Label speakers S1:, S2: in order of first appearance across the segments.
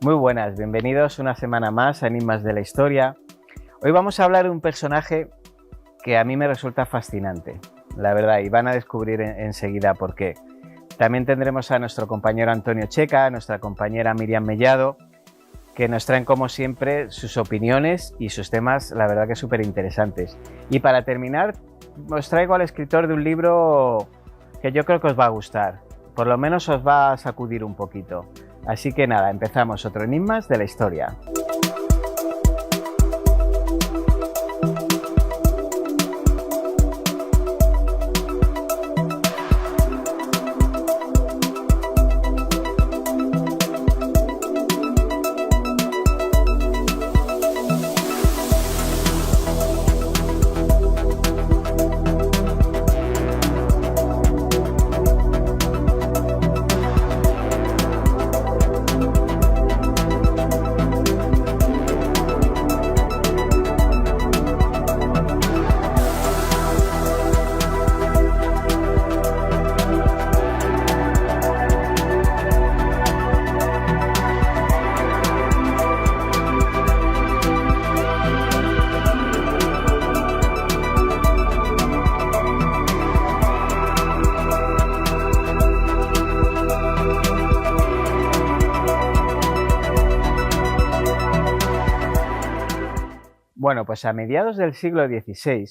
S1: Muy buenas, bienvenidos una semana más a Enigmas de la Historia. Hoy vamos a hablar de un personaje que a mí me resulta fascinante, la verdad, y van a descubrir enseguida por qué. También tendremos a nuestro compañero Antonio Checa, a nuestra compañera Miriam Mellado, que nos traen como siempre sus opiniones y sus temas, la verdad que súper interesantes. Y para terminar, os traigo al escritor de un libro que yo creo que os va a gustar, por lo menos os va a sacudir un poquito. Así que nada, empezamos otro Enigmas de la Historia. Bueno, pues a mediados del siglo XVI,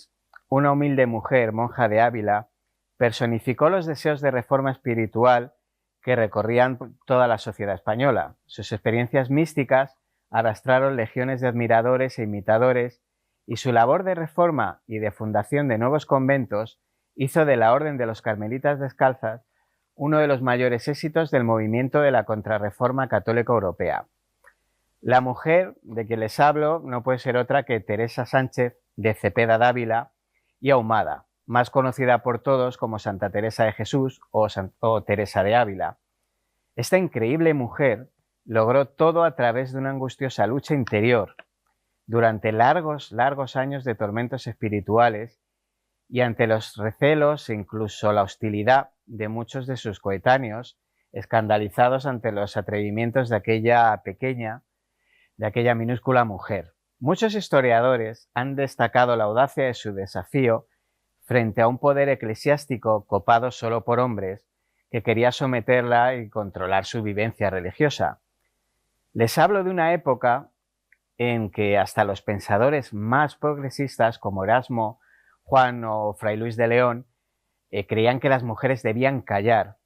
S1: una humilde mujer, monja de Ávila, personificó los deseos de reforma espiritual que recorrían toda la sociedad española. Sus experiencias místicas arrastraron legiones de admiradores e imitadores, y su labor de reforma y de fundación de nuevos conventos hizo de la Orden de los Carmelitas Descalzas uno de los mayores éxitos del movimiento de la Contrarreforma Católica Europea. La mujer de quien les hablo no puede ser otra que Teresa Sánchez de Cepeda Dávila y Ahumada, más conocida por todos como Santa Teresa de Jesús o Teresa de Ávila. Esta increíble mujer logró todo a través de una angustiosa lucha interior durante largos años de tormentos espirituales y ante los recelos e incluso la hostilidad de muchos de sus coetáneos, escandalizados ante los atrevimientos de aquella minúscula mujer. Muchos historiadores han destacado la audacia de su desafío frente a un poder eclesiástico copado solo por hombres que quería someterla y controlar su vivencia religiosa. Les hablo de una época en que hasta los pensadores más progresistas como Erasmo, Juan o Fray Luis de León creían que las mujeres debían callar.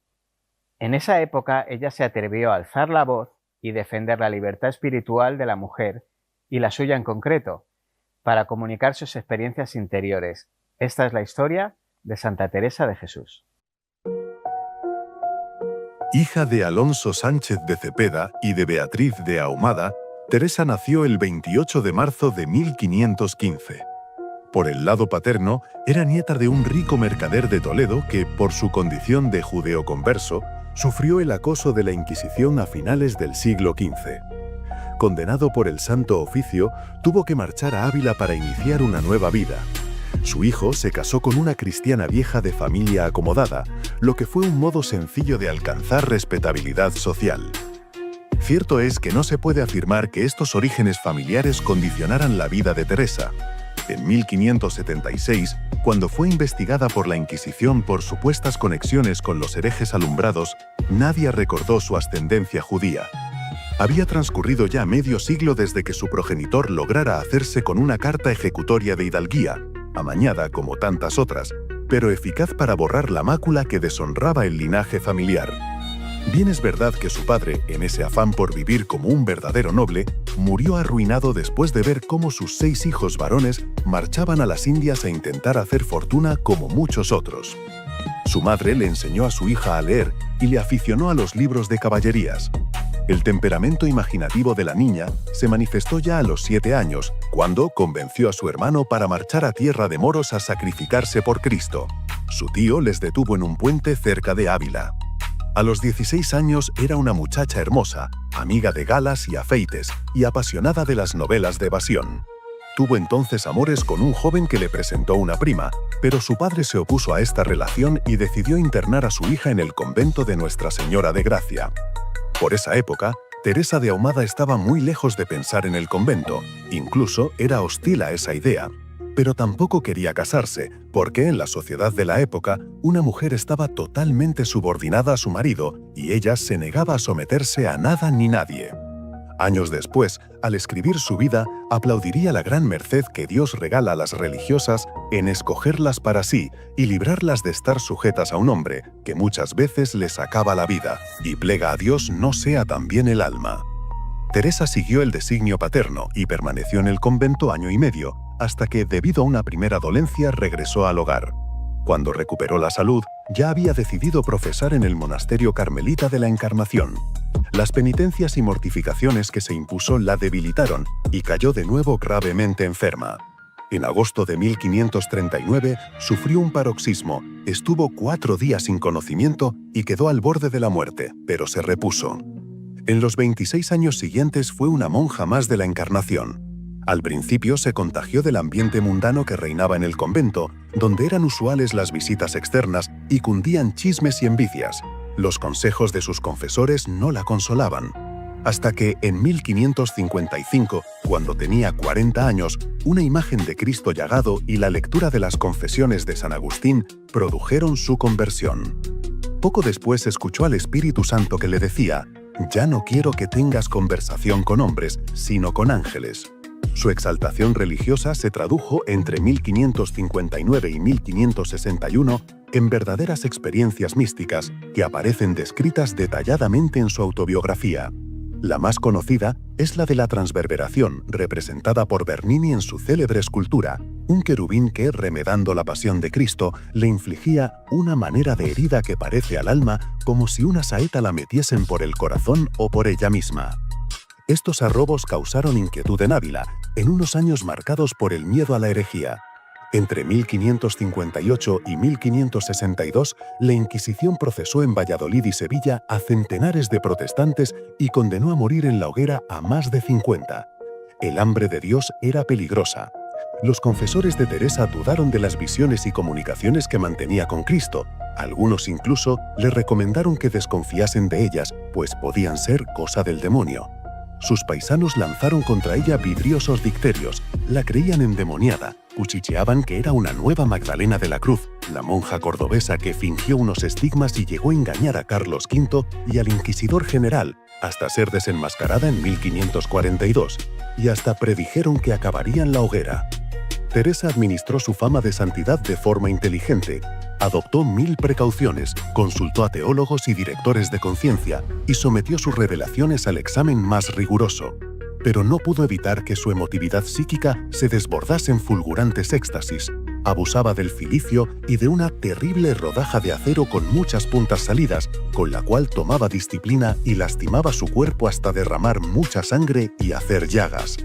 S1: En esa época ella se atrevió a alzar la voz y defender la libertad espiritual de la mujer, y la suya en concreto, para comunicar sus experiencias interiores. Esta es la historia de Santa Teresa de Jesús.
S2: Hija de Alonso Sánchez de Cepeda y de Beatriz de Ahumada, Teresa nació el 28 de marzo de 1515. Por el lado paterno, era nieta de un rico mercader de Toledo que, por su condición de judeoconverso, sufrió el acoso de la Inquisición a finales del siglo XV. Condenado por el Santo Oficio, tuvo que marchar a Ávila para iniciar una nueva vida. Su hijo se casó con una cristiana vieja de familia acomodada, lo que fue un modo sencillo de alcanzar respetabilidad social. Cierto es que no se puede afirmar que estos orígenes familiares condicionaran la vida de Teresa. En 1576, cuando fue investigada por la Inquisición por supuestas conexiones con los herejes alumbrados, nadie recordó su ascendencia judía. Había transcurrido ya medio siglo desde que su progenitor lograra hacerse con una carta ejecutoria de hidalguía, amañada como tantas otras, pero eficaz para borrar la mácula que deshonraba el linaje familiar. Bien es verdad que su padre, en ese afán por vivir como un verdadero noble, murió arruinado después de ver cómo sus 6 hijos varones marchaban a las Indias a intentar hacer fortuna como muchos otros. Su madre le enseñó a su hija a leer y le aficionó a los libros de caballerías. El temperamento imaginativo de la niña se manifestó ya a los 7 años, cuando convenció a su hermano para marchar a tierra de moros a sacrificarse por Cristo. Su tío les detuvo en un puente cerca de Ávila. A los 16 años era una muchacha hermosa, amiga de galas y afeites, y apasionada de las novelas de evasión. Tuvo entonces amores con un joven que le presentó una prima, pero su padre se opuso a esta relación y decidió internar a su hija en el convento de Nuestra Señora de Gracia. Por esa época, Teresa de Ahumada estaba muy lejos de pensar en el convento, incluso era hostil a esa idea. Pero tampoco quería casarse, porque en la sociedad de la época, una mujer estaba totalmente subordinada a su marido y ella se negaba a someterse a nada ni nadie. Años después, al escribir su vida, aplaudiría la gran merced que Dios regala a las religiosas en escogerlas para sí y librarlas de estar sujetas a un hombre que muchas veces les acaba la vida y plega a Dios no sea también el alma. Teresa siguió el designio paterno y permaneció en el convento año y medio, hasta que, debido a una primera dolencia, regresó al hogar. Cuando recuperó la salud, ya había decidido profesar en el monasterio carmelita de la Encarnación. Las penitencias y mortificaciones que se impuso la debilitaron y cayó de nuevo gravemente enferma. En agosto de 1539 sufrió un paroxismo, estuvo 4 días sin conocimiento y quedó al borde de la muerte, pero se repuso. En los 26 años siguientes fue una monja más de la Encarnación. Al principio se contagió del ambiente mundano que reinaba en el convento, donde eran usuales las visitas externas y cundían chismes y envidias. Los consejos de sus confesores no la consolaban. Hasta que, en 1555, cuando tenía 40 años, una imagen de Cristo llagado y la lectura de las confesiones de San Agustín produjeron su conversión. Poco después escuchó al Espíritu Santo que le decía: «Ya no quiero que tengas conversación con hombres, sino con ángeles». Su exaltación religiosa se tradujo entre 1559 y 1561 en verdaderas experiencias místicas que aparecen descritas detalladamente en su autobiografía. La más conocida es la de la transverberación, representada por Bernini en su célebre escultura, un querubín que, remedando la pasión de Cristo, le infligía una manera de herida que parece al alma como si una saeta la metiesen por el corazón o por ella misma. Estos arrobos causaron inquietud en Ávila, en unos años marcados por el miedo a la herejía. Entre 1558 y 1562, la Inquisición procesó en Valladolid y Sevilla a centenares de protestantes y condenó a morir en la hoguera a más de 50. El hambre de Dios era peligrosa. Los confesores de Teresa dudaron de las visiones y comunicaciones que mantenía con Cristo. Algunos incluso le recomendaron que desconfiasen de ellas, pues podían ser cosa del demonio. Sus paisanos lanzaron contra ella vidriosos dicterios, la creían endemoniada, cuchicheaban que era una nueva Magdalena de la Cruz, la monja cordobesa que fingió unos estigmas y llegó a engañar a Carlos V y al inquisidor general, hasta ser desenmascarada en 1542, y hasta predijeron que acabaría en la hoguera. Teresa administró su fama de santidad de forma inteligente. Adoptó 1000 precauciones, consultó a teólogos y directores de conciencia y sometió sus revelaciones al examen más riguroso. Pero no pudo evitar que su emotividad psíquica se desbordase en fulgurantes éxtasis. Abusaba del cilicio y de una terrible rodaja de acero con muchas puntas salidas, con la cual tomaba disciplina y lastimaba su cuerpo hasta derramar mucha sangre y hacer llagas.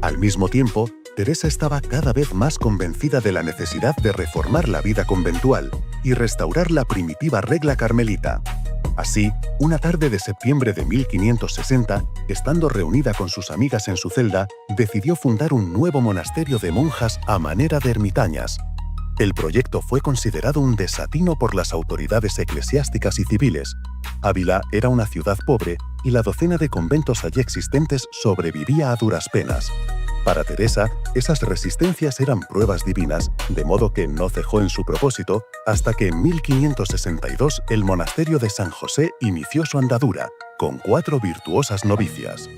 S2: Al mismo tiempo, Teresa estaba cada vez más convencida de la necesidad de reformar la vida conventual y restaurar la primitiva regla carmelita. Así, una tarde de septiembre de 1560, estando reunida con sus amigas en su celda, decidió fundar un nuevo monasterio de monjas a manera de ermitañas. El proyecto fue considerado un desatino por las autoridades eclesiásticas y civiles. Ávila era una ciudad pobre y la docena de conventos allí existentes sobrevivía a duras penas. Para Teresa, esas resistencias eran pruebas divinas, de modo que no cejó en su propósito hasta que en 1562 el monasterio de San José inició su andadura, con 4 virtuosas novicias.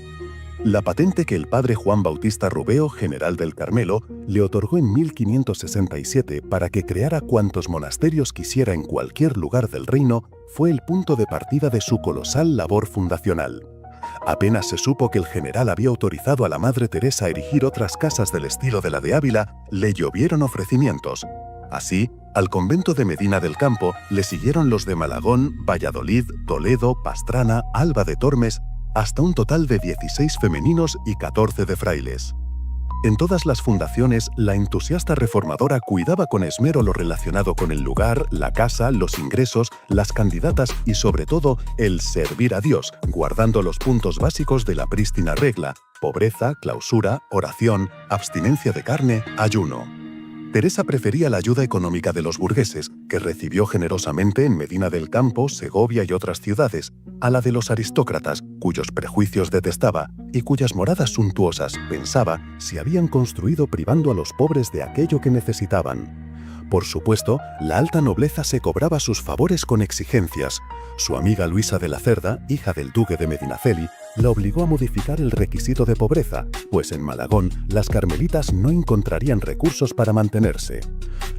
S2: La patente que el padre Juan Bautista Rubeo, general del Carmelo, le otorgó en 1567 para que creara cuantos monasterios quisiera en cualquier lugar del reino fue el punto de partida de su colosal labor fundacional. Apenas se supo que el general había autorizado a la Madre Teresa a erigir otras casas del estilo de la de Ávila, le llovieron ofrecimientos. Así, al convento de Medina del Campo le siguieron los de Malagón, Valladolid, Toledo, Pastrana, Alba de Tormes, hasta un total de 16 femeninos y 14 de frailes. En todas las fundaciones, la entusiasta reformadora cuidaba con esmero lo relacionado con el lugar, la casa, los ingresos, las candidatas y sobre todo el servir a Dios, guardando los puntos básicos de la prístina regla: pobreza, clausura, oración, abstinencia de carne, ayuno. Teresa prefería la ayuda económica de los burgueses, que recibió generosamente en Medina del Campo, Segovia y otras ciudades, a la de los aristócratas, cuyos prejuicios detestaba y cuyas moradas suntuosas pensaba se habían construido privando a los pobres de aquello que necesitaban. Por supuesto, la alta nobleza se cobraba sus favores con exigencias. Su amiga Luisa de la Cerda, hija del duque de Medinaceli, la obligó a modificar el requisito de pobreza, pues en Malagón las carmelitas no encontrarían recursos para mantenerse.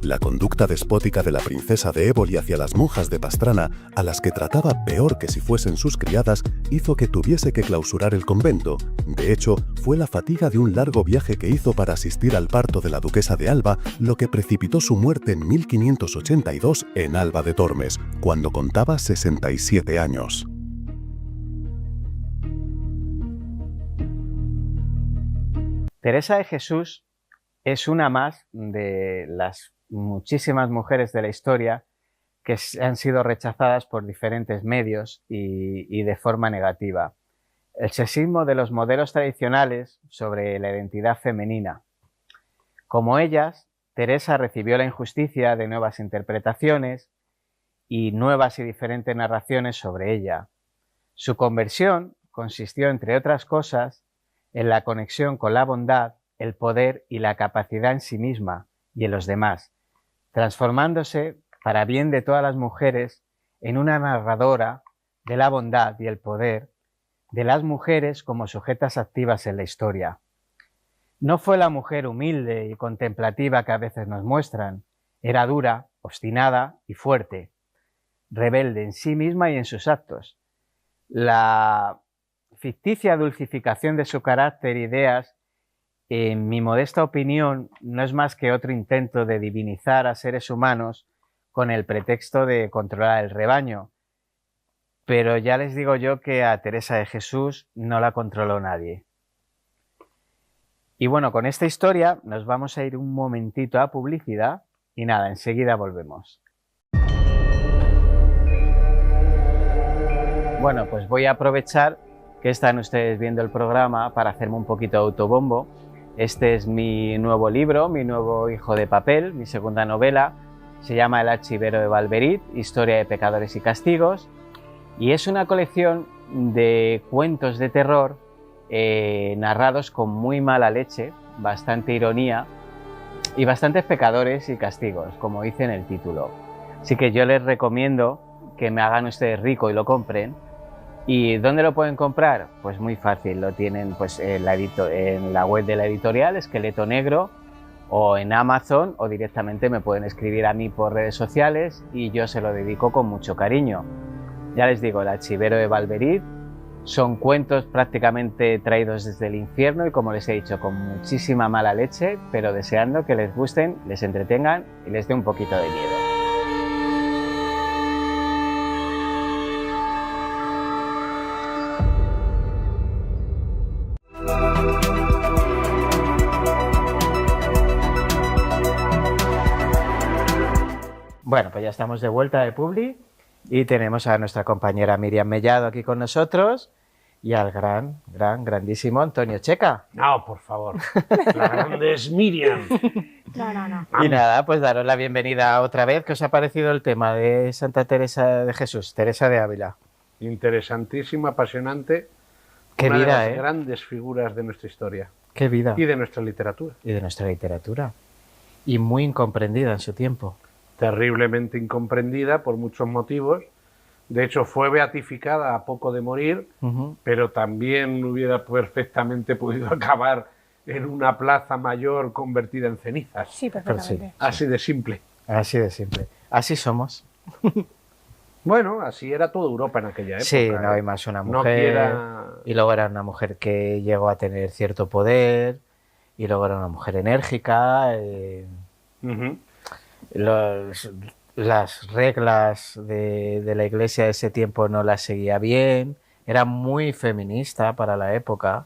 S2: La conducta despótica de la princesa de Éboli hacia las monjas de Pastrana, a las que trataba peor que si fuesen sus criadas, hizo que tuviese que clausurar el convento. De hecho, fue la fatiga de un largo viaje que hizo para asistir al parto de la duquesa de Alba lo que precipitó su muerte en 1582 en Alba de Tormes, cuando contaba 67 años.
S1: Teresa de Jesús es una más de las muchísimas mujeres de la historia que han sido rechazadas por diferentes medios y de forma negativa. El sexismo de los modelos tradicionales sobre la identidad femenina. Como ellas, Teresa recibió la injusticia de nuevas interpretaciones y nuevas y diferentes narraciones sobre ella. Su conversión consistió, entre otras cosas, en la conexión con la bondad, el poder y la capacidad en sí misma y en los demás, transformándose, para bien de todas las mujeres, en una narradora de la bondad y el poder de las mujeres como sujetas activas en la historia. No fue la mujer humilde y contemplativa que a veces nos muestran, era dura, obstinada y fuerte, rebelde en sí misma y en sus actos. La ficticia dulcificación de su carácter e ideas, en mi modesta opinión, no es más que otro intento de divinizar a seres humanos con el pretexto de controlar el rebaño. Pero ya les digo yo que a Teresa de Jesús no la controló nadie. Y bueno, con esta historia nos vamos a ir un momentito a publicidad y nada, enseguida volvemos. Bueno, pues voy a aprovechar que están ustedes viendo el programa para hacerme un poquito de autobombo. Este es mi nuevo libro, mi nuevo Hijo de Papel, mi segunda novela. Se llama El archivero de Valverit, Historia de pecadores y castigos. Y es una colección de cuentos de terror narrados con muy mala leche, bastante ironía y bastantes pecadores y castigos, como dice en el título. Así que yo les recomiendo que me hagan ustedes rico y lo compren. ¿Y dónde lo pueden comprar? Pues muy fácil, lo tienen pues en la web de la editorial Esqueleto Negro o en Amazon, o directamente me pueden escribir a mí por redes sociales y yo se lo dedico con mucho cariño. Ya les digo, El archivero de Valverit son cuentos prácticamente traídos desde el infierno y, como les he dicho, con muchísima mala leche, pero deseando que les gusten, les entretengan y les dé un poquito de miedo. Bueno, pues ya estamos de vuelta de Publi y tenemos a nuestra compañera Miriam Mellado aquí con nosotros y al grandísimo Antonio Checa.
S3: No, por favor. La grande es Miriam.
S4: No.
S1: Y nada, pues daros la bienvenida otra vez. ¿Qué os ha parecido el tema de Santa Teresa de Jesús, Teresa de Ávila?
S3: Interesantísimo, apasionante.
S1: Qué
S3: una
S1: vida,
S3: de las grandes figuras de nuestra historia.
S1: Qué vida.
S3: Y de nuestra literatura.
S1: Y de nuestra literatura. Y muy incomprendida en su tiempo.
S3: Terriblemente incomprendida por muchos motivos. De hecho, fue beatificada a poco de morir, pero también hubiera perfectamente podido acabar en una plaza mayor convertida en cenizas.
S4: Sí, perfectamente.
S1: Sí.
S3: Así de simple.
S1: Así de simple. Así somos.
S3: Bueno, así era toda Europa en aquella época.
S1: Sí, no hay más una mujer. Y luego era una mujer que llegó a tener cierto poder. Y luego era una mujer enérgica. Las reglas de la iglesia de ese tiempo no las seguía bien. Era muy feminista para la época.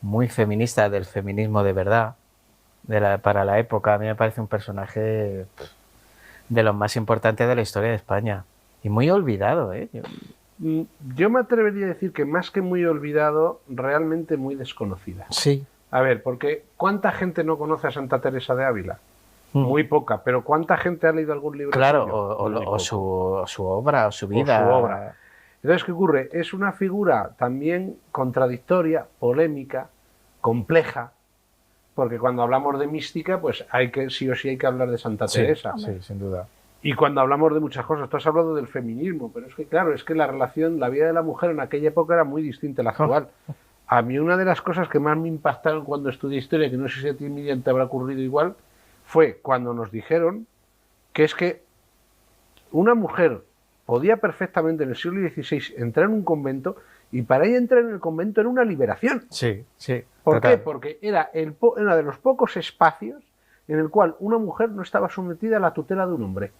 S1: Muy feminista, del feminismo de verdad. Para la época. A mí me parece un personaje de los más importantes de la historia de España. Y muy olvidado, ¿eh?
S3: Yo me atrevería a decir que más que muy olvidado, realmente muy desconocida.
S1: Sí.
S3: A ver, porque ¿cuánta gente no conoce a Santa Teresa de Ávila? Muy poca, pero ¿cuánta gente ha leído algún libro?
S1: Claro,
S3: suyo?
S1: o su obra, o su vida.
S3: O su obra. Entonces, ¿qué ocurre? Es una figura también contradictoria, polémica, compleja, porque cuando hablamos de mística, pues sí o sí hay que hablar de Santa Teresa.
S1: Sí, sin duda.
S3: Y cuando hablamos de muchas cosas, tú has hablado del feminismo, pero es que claro, es que la vida de la mujer en aquella época era muy distinta a la actual. A mí una de las cosas que más me impactaron cuando estudié historia, que no sé si a ti, Miriam, te habrá ocurrido igual, fue cuando nos dijeron que es que una mujer podía perfectamente en el siglo XVI entrar en un convento, y para ella entrar en el convento era una liberación.
S1: Sí, sí.
S3: ¿Por qué? Porque era de los pocos espacios en el cual una mujer no estaba sometida a la tutela de un hombre.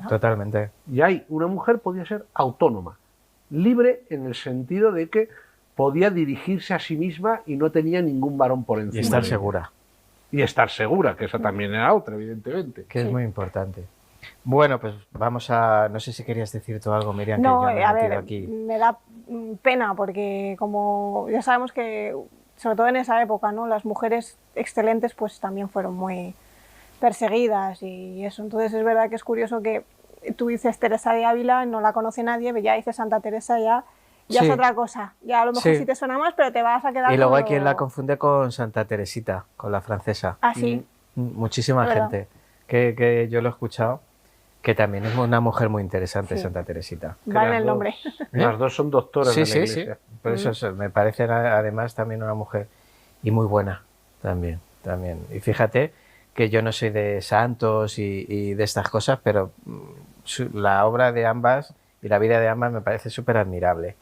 S1: Totalmente.
S3: Y ahí una mujer podía ser autónoma, libre en el sentido de que podía dirigirse a sí misma y no tenía ningún varón por encima.
S1: Y estar segura.
S3: Y estar segura, que esa también era otra, evidentemente.
S1: Que es muy importante. Bueno, pues vamos a... No sé si querías decir tú algo, Miriam,
S4: no,
S1: que yo me
S4: a
S1: he metido
S4: ver,
S1: aquí.
S4: Me da pena porque como ya sabemos que, sobre todo en esa época, ¿no? Las mujeres excelentes pues también fueron muy perseguidas y eso. Entonces es verdad que es curioso que tú dices Teresa de Ávila, no la conoce nadie, ya dices Santa Teresa, ya es otra cosa. Ya a lo mejor sí te suena más, pero te vas a quedar...
S1: Y luego hay quien la confunde con Santa Teresita, con la francesa.
S4: Ah, sí.
S1: Muchísima gente que yo lo he escuchado, que también es una mujer muy interesante, Santa Teresita.
S4: Vale el nombre.
S3: Las dos son doctoras de la Iglesia.
S1: Sí. Por eso me parece además también una mujer y muy buena también. Y fíjate que yo no soy de santos y de estas cosas, pero la obra de ambas y la vida de ambas me parece súper admirable.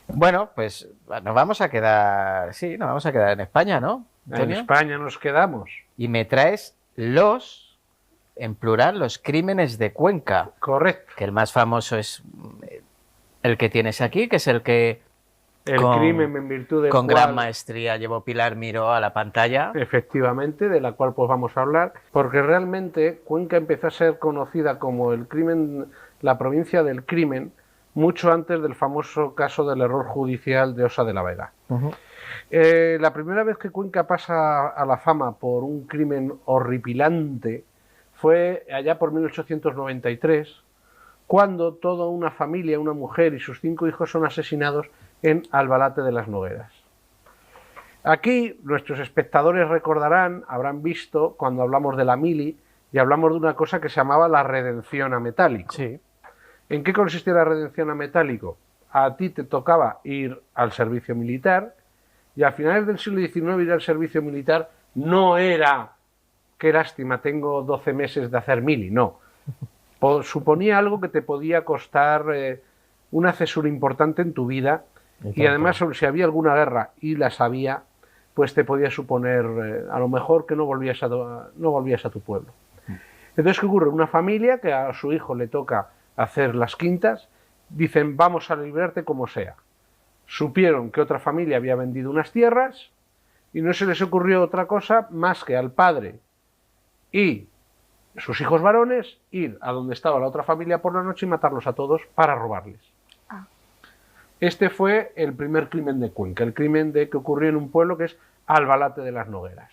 S1: Bueno, pues nos vamos a quedar en España, ¿no, Antonio?
S3: En España nos quedamos.
S1: Y me traes en plural, los crímenes de Cuenca.
S3: Correcto.
S1: Que el más famoso es el que tienes aquí, que es el que...
S3: crimen en virtud del
S1: con
S3: cual,
S1: gran maestría llevó Pilar Miró a la pantalla.
S3: Efectivamente, de la cual pues vamos a hablar, porque realmente Cuenca empezó a ser conocida como la provincia del crimen, mucho antes del famoso caso del error judicial de Osa de la Vega. La primera vez que Cuenca pasa a la fama por un crimen horripilante fue allá por 1893, cuando toda una familia, una mujer y sus 5 hijos son asesinados en Albalate de las Nogueras. Aquí nuestros espectadores recordarán, habrán visto cuando hablamos de la mili y hablamos de una cosa que se llamaba la redención a metálico.
S1: Sí.
S3: ¿En qué consistía la redención a metálico? A ti te tocaba ir al servicio militar y a finales del siglo XIX ir al servicio militar no era, qué lástima, tengo 12 meses de hacer mili, no. Suponía algo que te podía costar una cesura importante en tu vida. Y además, si había alguna guerra y las había, pues te podía suponer a lo mejor que no volvías a tu pueblo. Entonces, ¿qué ocurre? Una familia que a su hijo le toca hacer las quintas, dicen vamos a librarte como sea. Supieron que otra familia había vendido unas tierras y no se les ocurrió otra cosa más que al padre y sus hijos varones ir a donde estaba la otra familia por la noche y matarlos a todos para robarles. Este fue el primer crimen de Cuenca, el crimen que ocurrió en un pueblo que es Albalate de las Nogueras.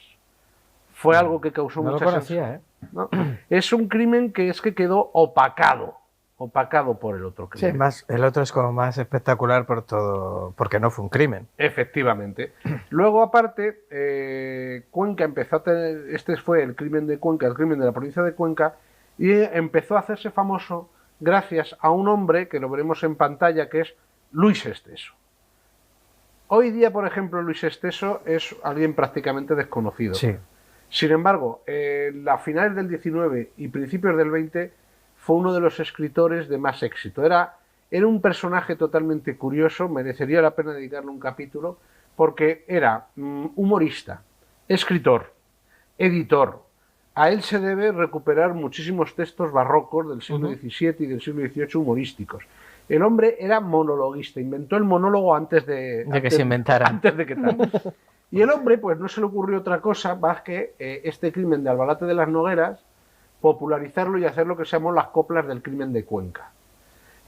S3: Fue algo que causó mucha
S1: sensación.
S3: ¿No? Es un crimen que quedó opacado por el otro crimen.
S1: Sí, el otro es como más espectacular por todo, porque no fue un crimen.
S3: Efectivamente. Luego, aparte, Cuenca empezó a tener, este fue el crimen de Cuenca, el crimen de la provincia de Cuenca, y empezó a hacerse famoso gracias a un hombre que lo veremos en pantalla, que es Luis Esteso. Hoy día, por ejemplo, Luis Esteso es alguien prácticamente desconocido.
S1: Sí.
S3: Sin embargo, a finales del 19 y principios del 20 fue uno de los escritores de más éxito. Era un personaje totalmente curioso, merecería la pena dedicarle un capítulo, porque era humorista, escritor, editor. A él se debe recuperar muchísimos textos barrocos del siglo XVII y del siglo XVIII humorísticos. El hombre era monologuista, inventó el monólogo antes de
S1: que se inventara.
S3: Antes de que tal. Y el hombre, pues no se le ocurrió otra cosa más que este crimen de Albalate de las Nogueras, popularizarlo y hacer lo que se llamó las coplas del crimen de Cuenca.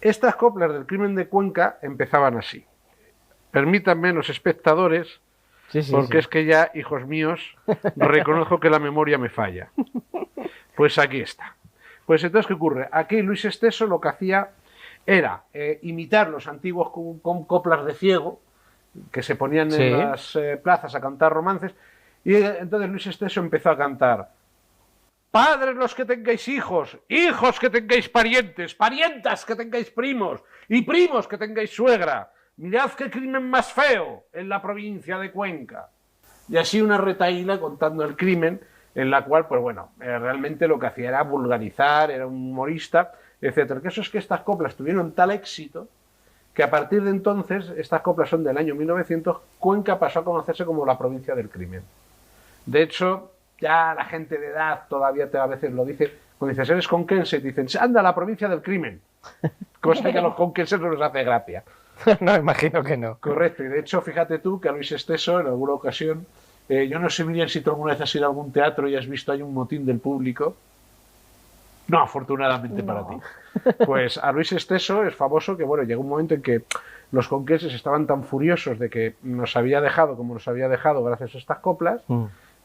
S3: Estas coplas del crimen de Cuenca empezaban así. Permítanme los espectadores, porque es que ya, hijos míos, reconozco que la memoria me falla. Pues aquí está. Pues entonces, ¿qué ocurre? Aquí Luis Esteso lo que hacía era imitar los antiguos con coplas de ciego que se ponían
S1: Sí.
S3: en las plazas a cantar romances, y entonces Luis Esteso empezó a cantar: padres los que tengáis hijos, hijos que tengáis parientes, parientas que tengáis primos, y primos que tengáis suegra. Mirad qué crimen más feo en la provincia de Cuenca. Y así una retahíla contando el crimen, en la cual, pues bueno, realmente lo que hacía era vulgarizar, era un humorista, etcétera. El caso es que estas coplas tuvieron tal éxito que a partir de entonces, estas coplas son del año 1900, Cuenca pasó a conocerse como la provincia del crimen. De hecho, ya la gente de edad todavía a veces lo dice, cuando dices, eres conquense, te dicen, anda, la provincia del crimen. Cosa que a los conquenses no les hace gracia.
S1: No, imagino que no.
S3: Correcto, y de hecho, fíjate tú que a Luis Esteso, en alguna ocasión, yo no sé bien si tú alguna vez has ido a algún teatro y has visto ahí un motín del público. No, afortunadamente para ti. Pues a Luis Esteso es famoso que, bueno, llegó un momento en que los conquenses estaban tan furiosos de que nos había dejado como nos había dejado gracias a estas coplas,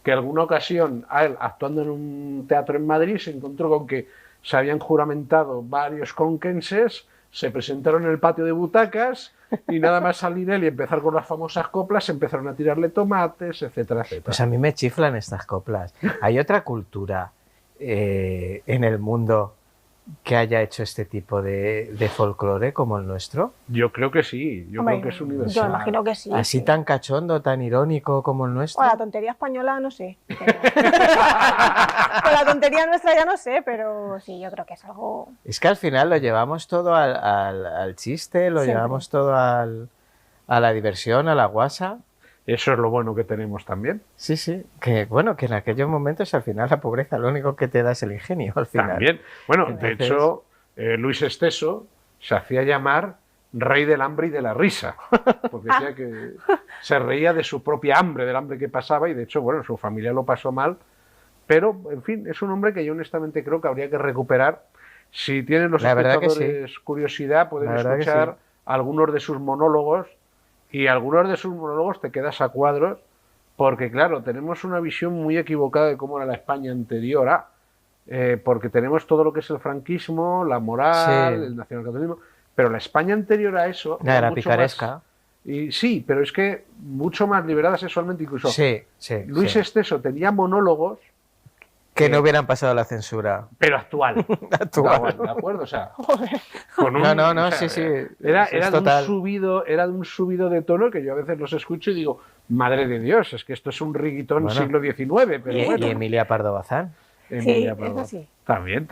S3: que alguna ocasión a él, actuando en un teatro en Madrid, se encontró con que se habían juramentado varios conquenses, se presentaron en el patio de butacas y nada más salir él y empezar con las famosas coplas, empezaron a tirarle tomates, etcétera, etcétera.
S1: Pues a mí me chiflan estas coplas. ¿Hay otra cultura en el mundo que haya hecho este tipo de folclore como el nuestro?
S3: Yo creo que sí, yo
S4: Hombre,
S3: creo que es
S4: yo
S3: universal.
S4: imagino que sí.
S1: Así
S4: sí.
S1: tan cachondo, tan irónico como el nuestro.
S4: O la tontería española, no sé. Con la tontería nuestra ya no sé, pero sí, yo creo que es algo...
S1: Es que al final lo llevamos todo al chiste, lo
S4: Siempre.
S1: llevamos todo a la diversión, a la guasa.
S3: Eso es lo bueno que tenemos también.
S1: Sí, sí, que bueno, que en aquellos momentos al final la pobreza lo único que te da es el ingenio al final.
S3: También. Bueno, de
S1: Entonces-
S3: hecho, Luis Esteso se hacía llamar rey del hambre y de la risa, porque decía que se reía de su propia hambre, del hambre que pasaba, y de hecho, bueno, su familia lo pasó mal, pero, en fin, es un hombre que yo honestamente creo que habría que recuperar. Si tienen los
S1: La verdad que
S3: espectadores curiosidad, pueden
S1: La verdad que
S3: escuchar
S1: sí.
S3: algunos de sus monólogos, y algunos de sus monólogos te quedas a cuadros, porque claro, tenemos una visión muy equivocada de cómo era la España anterior a, porque tenemos todo lo que es el franquismo, la moral,
S1: Sí.
S3: el nacionalcatolicismo, pero la España anterior a eso
S1: Era
S3: mucho
S1: picaresca.
S3: más- y sí, pero es que mucho más liberada sexualmente, incluso
S1: Sí, sí.
S3: Luis
S1: sí.
S3: Esteso tenía monólogos,
S1: Que no hubieran pasado la censura
S3: pero actual.
S1: actual.
S3: ¿De acuerdo? O sea, con un-
S1: No,
S3: o sea,
S1: sí, sí.
S3: Era
S1: Es
S3: de un
S1: total.
S3: era de un subido de tono que yo a veces los escucho y digo, madre de Dios, es que esto es un riguitón
S1: Bueno.
S3: siglo XIX, pero
S1: Y,
S3: bueno.
S1: y Emilia Pardo Bazán.
S3: Emilia
S4: Sí,
S3: Pardo.
S4: eso sí.
S3: También.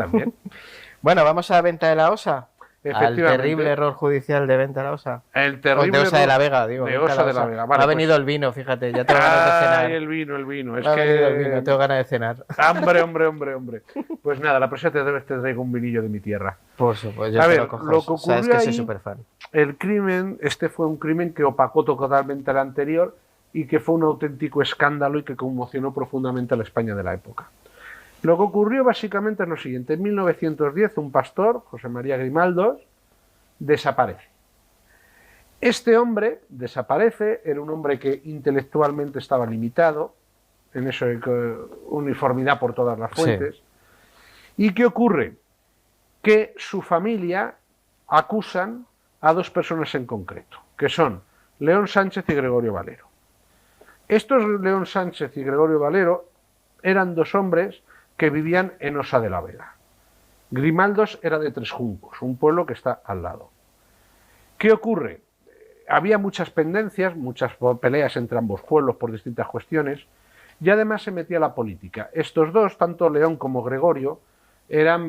S1: Bueno, vamos a Venta de la Osa. Al
S3: Efectivamente.
S1: terrible error judicial de Venta de la Osa.
S3: El
S1: O
S3: terrible
S1: de Osa de la
S3: error-
S1: Vega, digo.
S3: de
S1: Venta
S3: Osa de la Vega. Vale,
S1: ha
S3: pues-
S1: venido el vino, fíjate, ya tengo ganas de cenar.
S3: Ay, el vino. Es
S1: Me ha venido el
S3: que...
S1: vino, tengo ganas de cenar.
S3: Hombre. Pues nada, la próxima te traigo un vinillo de mi tierra.
S1: Por supuesto, yo
S3: A
S1: te
S3: ver,
S1: lo cojo.
S3: lo que
S1: Sabes
S3: ocurrió
S1: que soy
S3: ahí-
S1: súper fan.
S3: El crimen, este fue un crimen que opacó totalmente al anterior y que fue un auténtico escándalo y que conmocionó profundamente a la España de la época. Lo que ocurrió básicamente es lo siguiente. En 1910 un pastor, José María Grimaldos, desaparece. Este hombre desaparece, era un hombre que intelectualmente estaba limitado, en eso hay uniformidad por todas las fuentes. ¿Y qué ocurre? Que su familia acusan a dos personas en concreto, que son León Sánchez y Gregorio Valero. Estos León Sánchez y Gregorio Valero eran dos hombres que vivían en Osa de la Vega. Grimaldos era de Tres Juncos, un pueblo que está al lado. ¿Qué ocurre? Había muchas pendencias, muchas peleas entre ambos pueblos por distintas cuestiones, y además se metía la política. Estos dos, tanto León como Gregorio,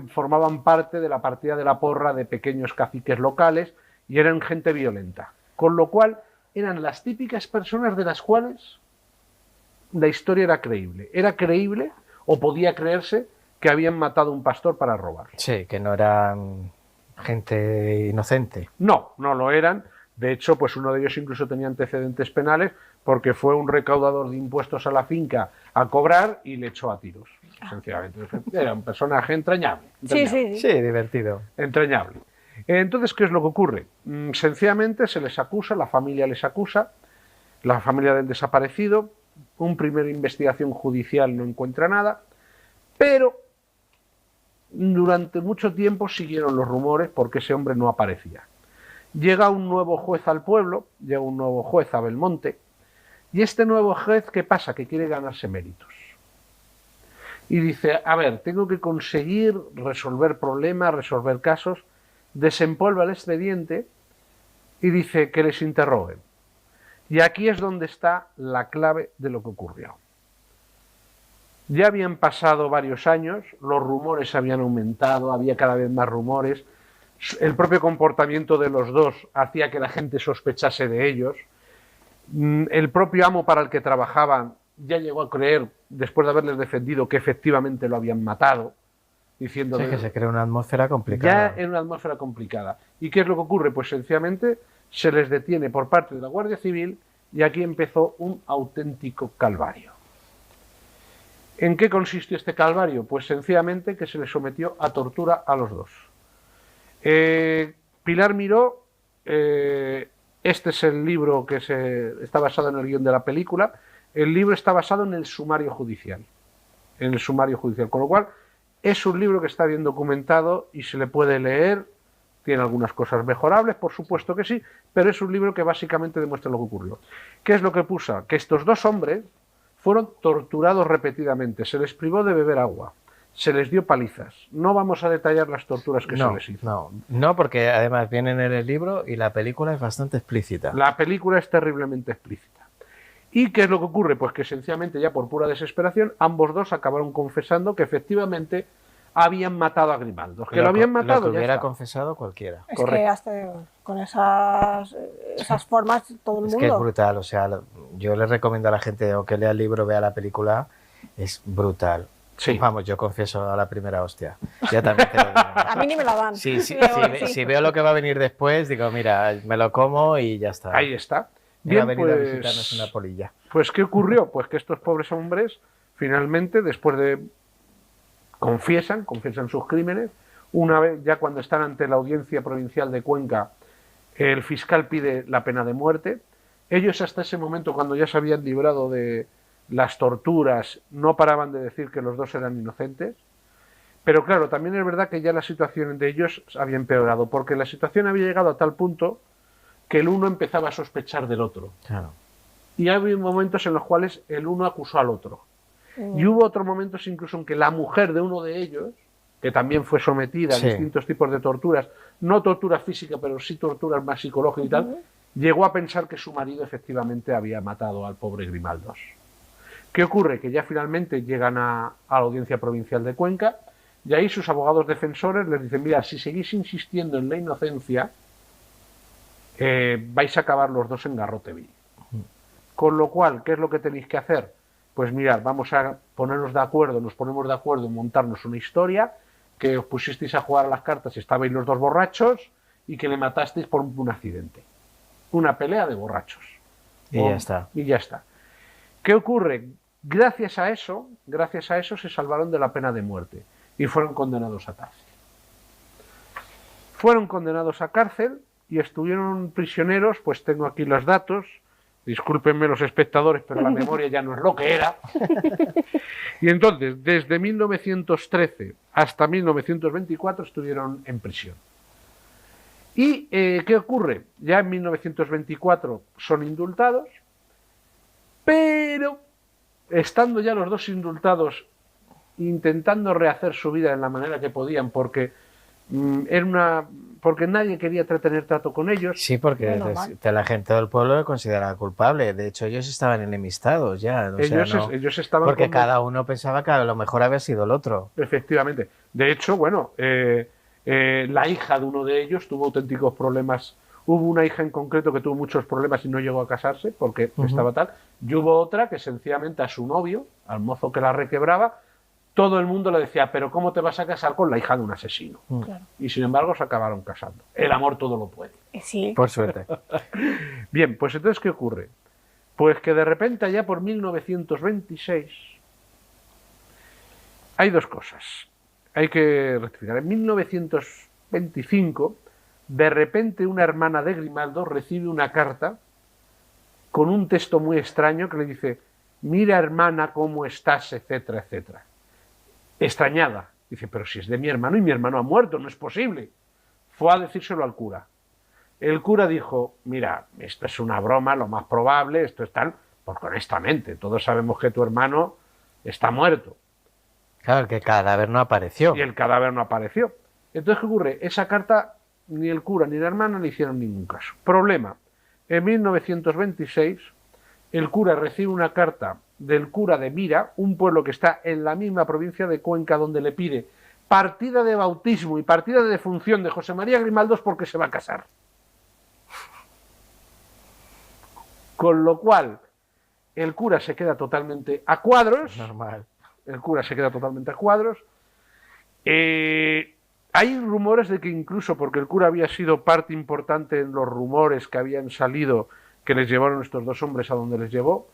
S3: formaban parte de la partida de la porra de pequeños caciques locales y eran gente violenta. Con lo cual, eran las típicas personas de las cuales la historia era creíble. Era creíble o podía creerse que habían matado a un pastor para robar.
S1: Sí, que no eran gente inocente.
S3: No lo eran. De hecho, pues uno de ellos incluso tenía antecedentes penales porque fue un recaudador de impuestos a la finca a cobrar y le echó a tiros, sencillamente. Era un personaje entrañable.
S4: Sí.
S1: Sí, divertido.
S3: Entrañable. Entonces, ¿qué es lo que ocurre? Sencillamente se les acusa, la familia les acusa, la familia del desaparecido, una primera investigación judicial no encuentra nada, pero Durante mucho tiempo siguieron los rumores porque ese hombre no aparecía. Llega un nuevo juez al pueblo, llega un nuevo juez a Belmonte, y este nuevo juez, ¿qué pasa? Que quiere ganarse méritos. Y dice, a ver, tengo que conseguir resolver problemas, resolver casos, desempolva el expediente y dice que les interroguen. Y aquí es donde está la clave de lo que ocurrió. Ya habían pasado varios años, los rumores habían aumentado, había cada vez más rumores, el propio comportamiento de los dos hacía que la gente sospechase de ellos, el propio amo para el que trabajaban ya llegó a creer, después de haberles defendido, que efectivamente lo habían matado, diciendo...
S1: Sí, que se crea una atmósfera complicada.
S3: Ya en una atmósfera complicada. ¿Y qué es lo que ocurre? Pues sencillamente se les detiene por parte de la Guardia Civil y aquí empezó un auténtico calvario. ¿En qué consistió este calvario? Pues sencillamente que se les sometió a tortura a los dos. Pilar Miró, este es el libro que está basado en el guión de la película. El libro está basado en el sumario judicial. Con lo cual, es un libro que está bien documentado y se le puede leer. Tiene algunas cosas mejorables, por supuesto que sí, pero es un libro que básicamente demuestra lo que ocurrió. ¿Qué es lo que puso? Que estos dos hombres fueron torturados repetidamente, se les privó de beber agua, se les dio palizas. No vamos a detallar las torturas que se les hizo.
S1: No, porque además vienen en el libro y la película es bastante explícita.
S3: La película es terriblemente explícita. ¿Y qué es lo que ocurre? Pues que sencillamente ya por pura desesperación ambos dos acabaron confesando que efectivamente habían matado a Grimaldo. Que lo habían matado.
S1: Lo que hubiera confesado cualquiera.
S4: Es que hasta con esas formas todo el mundo...
S1: Es que es brutal, o sea, yo le recomiendo a la gente o que lea el libro, vea la película, es brutal.
S3: Sí.
S1: Vamos, yo confieso a la primera hostia. Ya también te lo digo.
S4: A mí ni me la dan.
S1: Si veo lo que va a venir después, digo, mira, me lo como y ya está.
S3: Ahí está.
S1: Bien, ha venido a visitarnos una polilla.
S3: Pues, ¿qué ocurrió? Pues que estos pobres hombres, finalmente, después de... confiesan sus crímenes. Una vez, ya cuando están ante la Audiencia Provincial de Cuenca, el fiscal pide la pena de muerte. Ellos hasta ese momento, cuando ya se habían librado de las torturas, no paraban de decir que los dos eran inocentes. Pero claro, también es verdad que ya la situación de ellos había empeorado, porque la situación había llegado a tal punto que el uno empezaba a sospechar del otro.
S1: Claro.
S3: Y había momentos en los cuales el uno acusó al otro. Y hubo otros momentos incluso en que la mujer de uno de ellos, que también fue sometida a distintos tipos de torturas, no tortura física, pero sí torturas más psicológicas y tal, llegó a pensar que su marido efectivamente había matado al pobre Grimaldos. ¿Qué ocurre? Que ya finalmente llegan a la Audiencia Provincial de Cuenca y ahí sus abogados defensores les dicen, mira, si seguís insistiendo en la inocencia, vais a acabar los dos en garrote vil. Con lo cual, ¿qué es lo que tenéis que hacer? Pues mirad, vamos a ponernos de acuerdo, nos ponemos de acuerdo en montarnos una historia, que os pusisteis a jugar a las cartas y estabais los dos borrachos y que le matasteis por un accidente. Una pelea de borrachos.
S1: Y ya está.
S3: Y ya está. ¿Qué ocurre? Gracias a eso se salvaron de la pena de muerte y fueron condenados a cárcel. Fueron condenados a cárcel y estuvieron prisioneros, pues tengo aquí los datos. Discúlpenme los espectadores, pero la memoria ya no es lo que era. Y entonces, desde 1913 hasta 1924 estuvieron en prisión. ¿Y qué ocurre? Ya en 1924 son indultados, pero estando ya los dos indultados, intentando rehacer su vida de la manera que podían, porque porque nadie quería tener trato con ellos.
S1: Sí, porque la gente del pueblo lo consideraba culpable. De hecho, ellos estaban enemistados ya.
S3: Ellos estaban...
S1: Porque cada uno pensaba que a lo mejor había sido el otro.
S3: Efectivamente. De hecho, bueno, la hija de uno de ellos tuvo auténticos problemas. Hubo una hija en concreto que tuvo muchos problemas y no llegó a casarse porque estaba tal. Y hubo otra que sencillamente a su novio, al mozo que la requebraba, todo el mundo le decía, pero ¿cómo te vas a casar con la hija de un asesino?
S4: Claro.
S3: Y sin embargo se acabaron casando. El amor todo lo puede.
S4: Sí.
S1: Por suerte.
S3: Bien, pues entonces, ¿qué ocurre? Pues que de repente allá por 1926 hay dos cosas. Hay que rectificar. En 1925, de repente una hermana de Grimaldo recibe una carta con un texto muy extraño que le dice, mira hermana cómo estás, etcétera, etcétera. Extrañada, Dice, pero si es de mi hermano y mi hermano ha muerto, no es posible. Fue a decírselo al cura. El cura dijo, mira, esto es una broma, lo más probable, esto es tal, porque honestamente, todos sabemos que tu hermano está muerto.
S1: Claro, que el cadáver no apareció.
S3: Y el cadáver no apareció. Entonces, ¿qué ocurre? Esa carta ni el cura ni la hermana le hicieron ningún caso. Problema. En 1926, el cura recibe una carta del cura de Mira, un pueblo que está en la misma provincia de Cuenca, donde le pide partida de bautismo y partida de defunción de José María Grimaldos porque se va a casar. Con lo cual, el cura se queda totalmente a cuadros.
S1: Normal.
S3: El cura se queda totalmente a cuadros. Hay rumores de que incluso, porque el cura había sido parte importante en los rumores que habían salido, que les llevaron estos dos hombres a donde les llevó,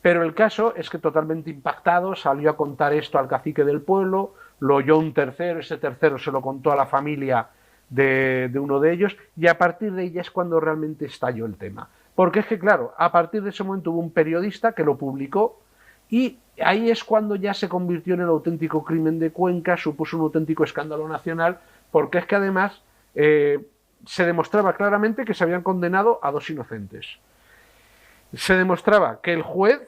S3: pero el caso es que totalmente impactado salió a contar esto al cacique del pueblo, lo oyó un tercero, ese tercero se lo contó a la familia de uno de ellos, y a partir de ella es cuando realmente estalló el tema. Porque es que, claro, a partir de ese momento hubo un periodista que lo publicó, y ahí es cuando ya se convirtió en el auténtico crimen de Cuenca, supuso un auténtico escándalo nacional, porque es que además se demostraba claramente que se habían condenado a dos inocentes. Se demostraba que el juez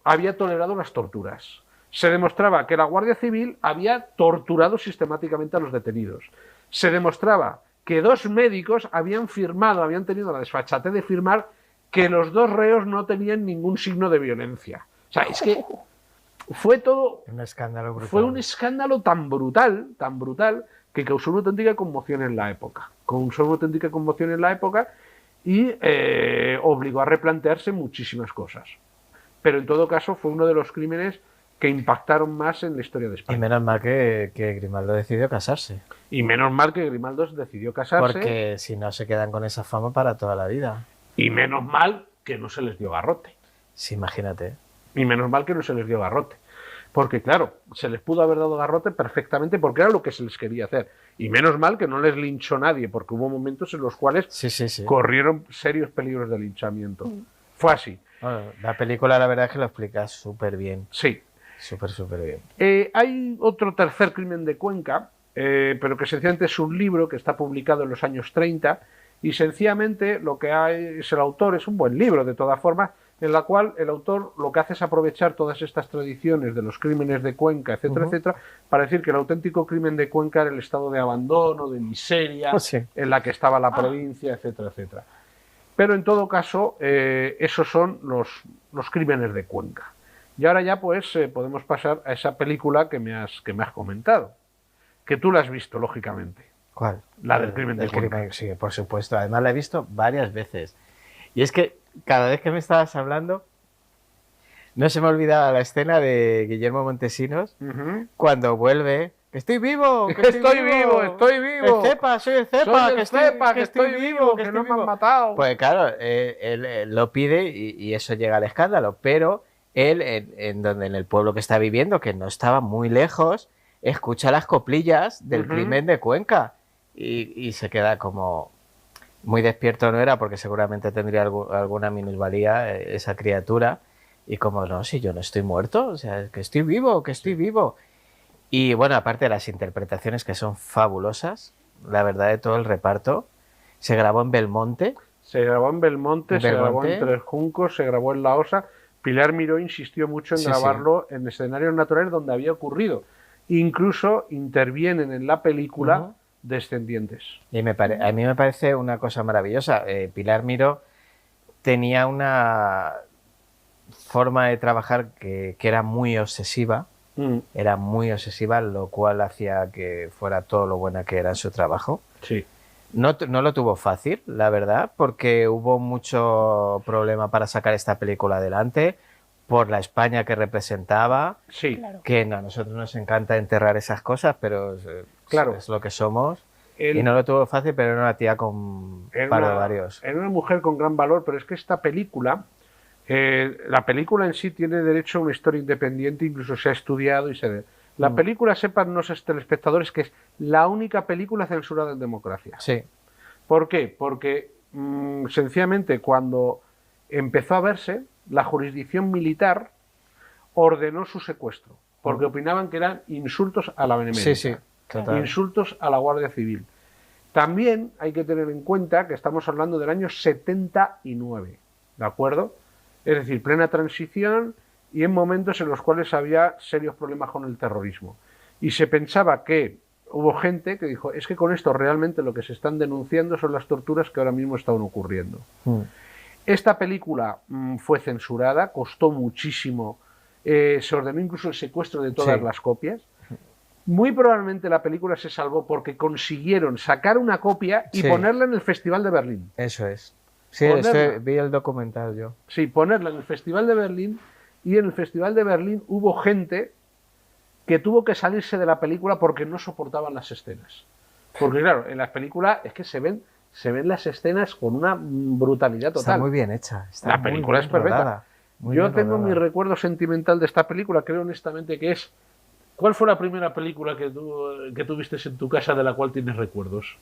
S3: había tolerado las torturas. Se demostraba que la Guardia Civil había torturado sistemáticamente a los detenidos. Se demostraba que dos médicos habían firmado, habían tenido la desfachatez de firmar que los dos reos no tenían ningún signo de violencia. O sea, es que fue todo...
S1: Un escándalo brutal.
S3: Fue un escándalo tan brutal, que causó una auténtica conmoción en la época. Causó una auténtica conmoción en la época y obligó a replantearse muchísimas cosas. Pero en todo caso fue uno de los crímenes que impactaron más en la historia de España.
S1: Y menos mal que Grimaldo decidió casarse.
S3: Y menos mal que Grimaldo decidió casarse.
S1: Porque si no se quedan con esa fama para toda la vida.
S3: Y menos mal que no se les dio garrote.
S1: Sí, imagínate.
S3: Y menos mal que no se les dio garrote. Porque claro, se les pudo haber dado garrote perfectamente porque era lo que se les quería hacer. Y menos mal que no les linchó nadie, porque hubo momentos en los cuales corrieron serios peligros de linchamiento. Fue así.
S1: Bueno, la película la verdad es que lo explica súper bien.
S3: Sí.
S1: Súper bien.
S3: Hay otro tercer crimen de Cuenca, pero que sencillamente es un libro que está publicado en los años 30 y sencillamente lo que hay es el autor, es un buen libro de todas formas, en la cual el autor lo que hace es aprovechar todas estas tradiciones de los crímenes de Cuenca, etcétera, etcétera, para decir que el auténtico crimen de Cuenca era el estado de abandono, de miseria, en la que estaba la provincia, etcétera, etcétera. Pero en todo caso, esos son los crímenes de Cuenca. Y ahora ya pues podemos pasar a esa película que me has comentado, que tú la has visto, lógicamente.
S1: ¿Cuál?
S3: La del crimen de Cuenca.
S1: Sí, por supuesto. Además la he visto varias veces. Y es que cada vez que me estabas hablando, no se me olvidaba la escena de Guillermo Montesinos cuando vuelve. ¡Que estoy vivo! ¡Que
S3: estoy vivo! ¡Estoy vivo!
S1: ¡El Cepa! ¡Soy el Cepa!
S3: ¡Soy el Cepa! ¡Que estoy vivo! ¡Que no me han matado!
S1: Pues claro, él lo pide y eso llega al escándalo, pero él, en el pueblo que está viviendo, que no estaba muy lejos, escucha las coplillas del crimen de Cuenca y se queda como... Muy despierto no era, porque seguramente tendría alguna minusvalía esa criatura, y como no, si yo no estoy muerto, o sea, que estoy vivo, que estoy vivo. Y bueno, aparte de las interpretaciones que son fabulosas, la verdad de todo el reparto, se grabó en Belmonte.
S3: Se grabó en Belmonte, se grabó en Tres Juncos, se grabó en La Osa. Pilar Miró insistió mucho en grabarlo en escenarios naturales donde había ocurrido. Incluso intervienen en la película descendientes.
S1: Y a mí me parece una cosa maravillosa. Pilar Miró tenía una forma de trabajar que era muy obsesiva. Era muy obsesiva, lo cual hacía que fuera todo lo buena que era en su trabajo.
S3: Sí.
S1: No lo tuvo fácil, la verdad, porque hubo mucho problema para sacar esta película adelante, por la España que representaba.
S3: Sí.
S4: Claro.
S1: Que no, a nosotros nos encanta enterrar esas cosas, pero
S3: claro,
S1: es lo que somos. Y no lo tuvo fácil, pero era una tía con paro de varios.
S3: Era una mujer con gran valor, pero es que esta película, la película en sí tiene derecho a una historia independiente, incluso se ha estudiado y se ve. La película, sepan los telespectadores, que es la única película censurada en democracia.
S1: Sí.
S3: ¿Por qué? Porque sencillamente cuando empezó a verse, la jurisdicción militar ordenó su secuestro. porque opinaban que eran insultos a la Benemérita.
S1: Sí, total.
S3: Insultos a la Guardia Civil. También hay que tener en cuenta que estamos hablando del año 79, ¿de acuerdo? Es decir, plena transición y en momentos en los cuales había serios problemas con el terrorismo. Y se pensaba que hubo gente que dijo, es que con esto realmente lo que se están denunciando son las torturas que ahora mismo están ocurriendo. Esta película fue censurada, costó muchísimo, se ordenó incluso el secuestro de todas las copias. Muy probablemente la película se salvó porque consiguieron sacar una copia y ponerla en el Festival de Berlín.
S1: Eso es. Sí, vi el documental yo.
S3: Sí, ponerla en el Festival de Berlín, y en el Festival de Berlín hubo gente que tuvo que salirse de la película porque no soportaban las escenas. Porque claro, en las películas es que se ven las escenas con una brutalidad total.
S1: Está muy bien hecha.
S3: La película es perfecta. Yo tengo mi recuerdo sentimental de esta película, creo honestamente que es... ¿Cuál fue la primera película que tú viste en tu casa de la cual tienes recuerdos?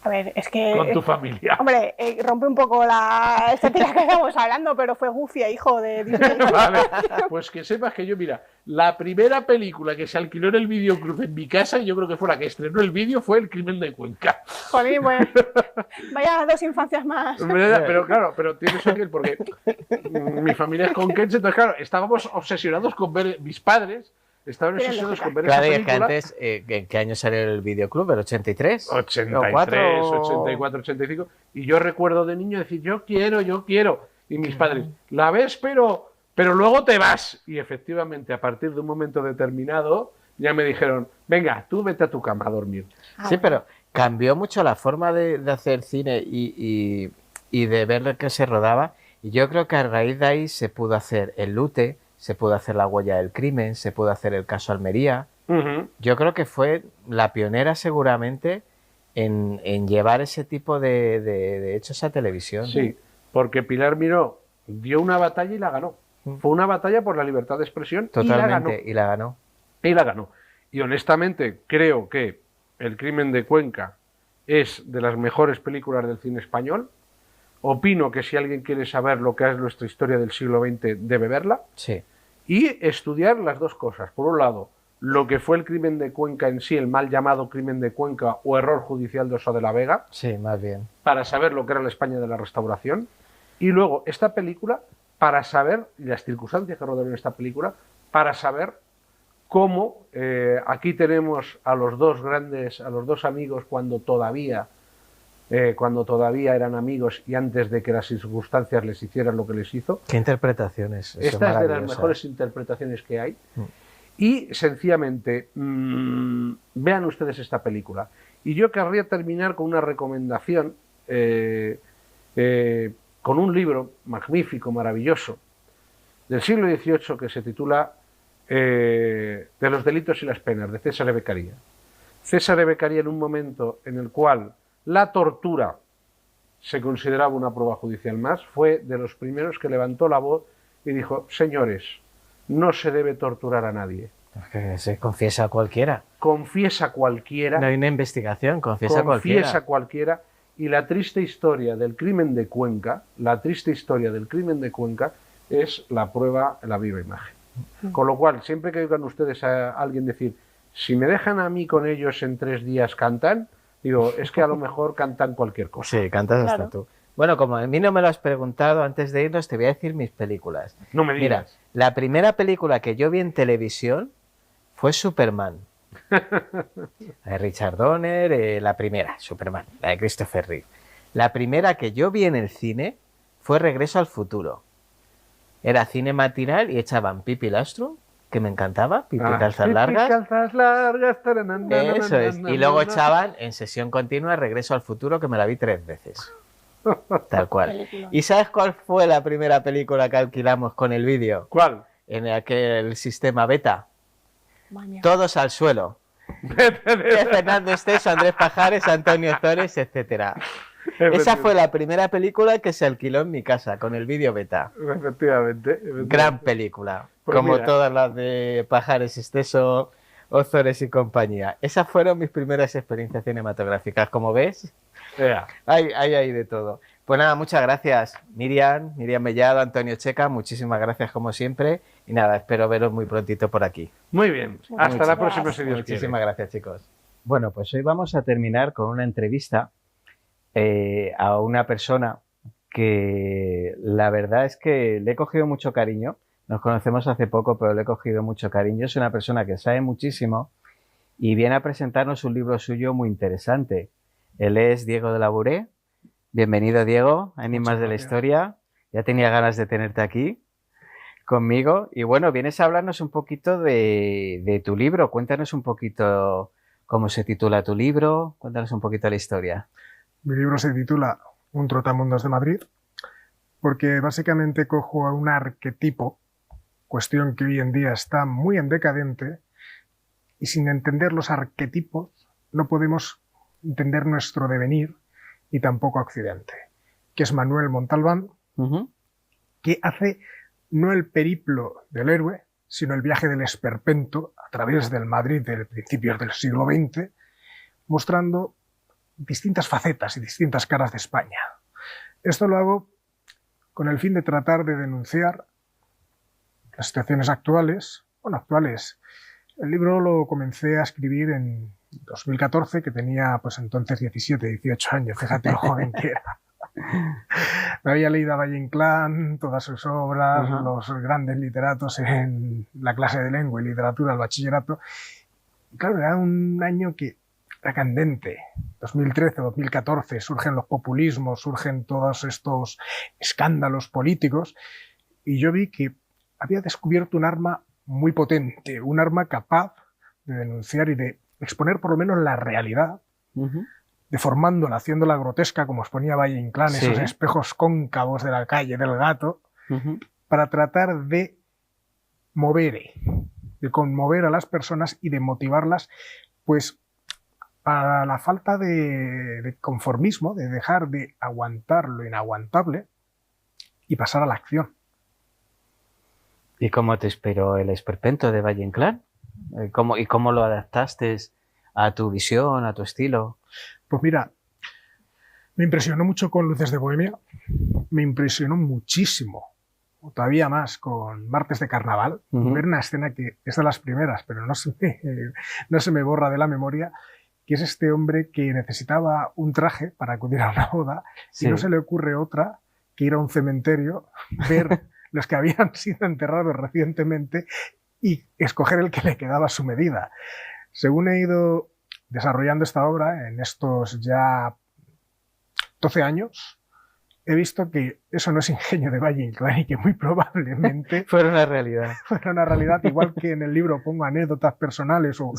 S4: A ver, es que...
S3: Con tu familia.
S4: Hombre, rompe un poco la estética que estamos hablando, pero fue Goofy, hijo de Disney.
S3: Vale, pues que sepas que yo, mira, la primera película que se alquiló en el videoclub en mi casa, y yo creo que fue la que estrenó el vídeo, fue El crimen de Cuenca.
S4: Jolín, pues, vaya dos infancias más.
S3: Pero claro, pero tienes aquel, porque mi familia es conquense, entonces claro, estábamos obsesionados con ver, mis padres estaban obsesionados con ver esa película.
S1: Claro, y es que antes, ¿en qué año salió el videoclub? ¿El 83?
S3: 83, 84, 85. Y yo recuerdo de niño decir, yo quiero. Y mis padres, la ves, pero luego te vas. Y efectivamente, a partir de un momento determinado, ya me dijeron, venga, tú vete a tu cama a dormir.
S1: Sí, pero cambió mucho la forma de hacer cine y de ver lo que se rodaba. Y yo creo que a raíz de ahí se pudo hacer El Lute, se pudo hacer La huella del crimen, se pudo hacer El caso Almería. Yo creo que fue la pionera seguramente en llevar ese tipo de hechos a televisión.
S3: Sí, porque Pilar Miró dio una batalla y la ganó. Fue una batalla por la libertad de expresión.
S1: Totalmente, y la ganó.
S3: Y honestamente creo que El crimen de Cuenca es de las mejores películas del cine español. Opino que si alguien quiere saber lo que es nuestra historia del siglo XX debe verla.
S1: Sí.
S3: Y estudiar las dos cosas. Por un lado, lo que fue el crimen de Cuenca en sí, el mal llamado crimen de Cuenca o error judicial de Oso de la Vega.
S1: Sí, más bien.
S3: Para saber lo que era la España de la Restauración. Y luego esta película, para saber las circunstancias que rodearon esta película, para saber cómo aquí tenemos a los dos amigos cuando todavía eran amigos y antes de que las circunstancias les hicieran lo que les hizo.
S1: ¿Qué interpretaciones?
S3: Esta es de las mejores interpretaciones que hay. Y sencillamente, vean ustedes esta película. Y yo querría terminar con una recomendación, con un libro magnífico, maravilloso, del siglo XVIII que se titula De los delitos y las penas, de César Beccaria. César Beccaria, en un momento en el cual la tortura se consideraba una prueba judicial más, fue de los primeros que levantó la voz y dijo, señores, no se debe torturar a nadie.
S1: Que se confiesa cualquiera.
S3: Confiesa cualquiera.
S1: No hay una investigación, confiesa
S3: cualquiera. Y la triste historia del crimen de Cuenca, es la prueba, la viva imagen. Con lo cual, siempre que oigan ustedes a alguien decir, si me dejan a mí con ellos en 3 días cantan, digo, es que a lo mejor cantan cualquier cosa.
S1: Sí, cantas hasta tú. Bueno, como a mí no me lo has preguntado, antes de irnos te voy a decir mis películas.
S3: No me digas.
S1: Mira, la primera película que yo vi en televisión fue Superman. La de Richard Donner, la primera, Superman, la de Christopher Reeve. La primera que yo vi en el cine fue Regreso al futuro. Era cine matinal y echaban Pipi Lastro, que me encantaba, Pipi Calzas Largas. Eso es. Y luego echaban en sesión continua Regreso al futuro, que me la vi 3 veces. Tal cual. ¿Y sabes cuál fue la primera película que alquilamos con el vídeo?
S3: ¿Cuál?
S1: En aquel sistema beta.
S4: Maña.
S1: Todos al suelo. De Fernando Esteso, Andrés Pajares, Antonio Zores, etcétera. Esa fue la primera película que se alquiló en mi casa con el vídeo beta.
S3: Efectivamente.
S1: Gran película.
S3: Pues
S1: como
S3: mira,
S1: todas las de Pajares, Esteso, Ozores y compañía. Esas fueron mis primeras experiencias cinematográficas. Como ves, hay de todo. Pues nada, muchas gracias, Miriam Mellado, Antonio Checa, muchísimas gracias como siempre. Y nada, espero veros muy prontito por aquí.
S3: Muy bien, hasta la próxima si Dios quiere.
S1: Muchísimas gracias, chicos. Bueno, pues hoy vamos a terminar con una entrevista a una persona que la verdad es que le he cogido mucho cariño. Nos conocemos hace poco, pero le he cogido mucho cariño. Es una persona que sabe muchísimo y viene a presentarnos un libro suyo muy interesante. Él es Diego de la Bouré. Bienvenido, Diego, a Enigmas de la Historia. Ya tenía ganas de tenerte aquí conmigo. Y bueno, vienes a hablarnos un poquito de tu libro. Cuéntanos un poquito cómo se titula tu libro. Cuéntanos un poquito la historia.
S5: Mi libro se titula Un trotamundos de Madrid, porque básicamente cojo a un arquetipo, cuestión que hoy en día está muy en decadente, y sin entender los arquetipos no podemos entender nuestro devenir y tampoco Occidente, que es Manuel Montalbán, que hace no el periplo del héroe, sino el viaje del esperpento a través del Madrid de principios del siglo XX, mostrando distintas facetas y distintas caras de España. Esto lo hago con el fin de tratar de denunciar las situaciones actuales. Bueno, actuales. El libro lo comencé a escribir en 2014, que tenía pues entonces 17, 18 años, fíjate lo joven que era. Me había leído a Valle Inclán, todas sus obras, los grandes literatos en la clase de lengua y literatura, el bachillerato. Y claro, era un año que era candente. 2013, 2014, surgen los populismos, surgen todos estos escándalos políticos, y yo vi que había descubierto un arma muy potente, un arma capaz de denunciar y de exponer por lo menos la realidad, deformándola, haciéndola grotesca, como exponía Valle Inclán, sí, esos espejos cóncavos de la calle del Gato, para tratar de de conmover a las personas y de motivarlas, pues, a la falta de conformismo, de dejar de aguantar lo inaguantable y pasar a la acción.
S1: ¿Y cómo te inspiró el esperpento de Valle Inclán? ¿Y cómo lo adaptaste a tu visión, a tu estilo?
S5: Pues mira, me impresionó mucho con Luces de Bohemia, me impresionó muchísimo, todavía más, con Martes de Carnaval, ver una escena que es de las primeras, pero no se me borra de la memoria, que es este hombre que necesitaba un traje para acudir a una boda, y no se le ocurre otra que ir a un cementerio, ver los que habían sido enterrados recientemente y escoger el que le quedaba a su medida. Según he ido desarrollando esta obra en estos ya 12 años, he visto que eso no es ingenio de Valle Inclán y que muy probablemente
S1: fuera una realidad.
S5: Fuera una realidad, igual que en el libro pongo anécdotas personales o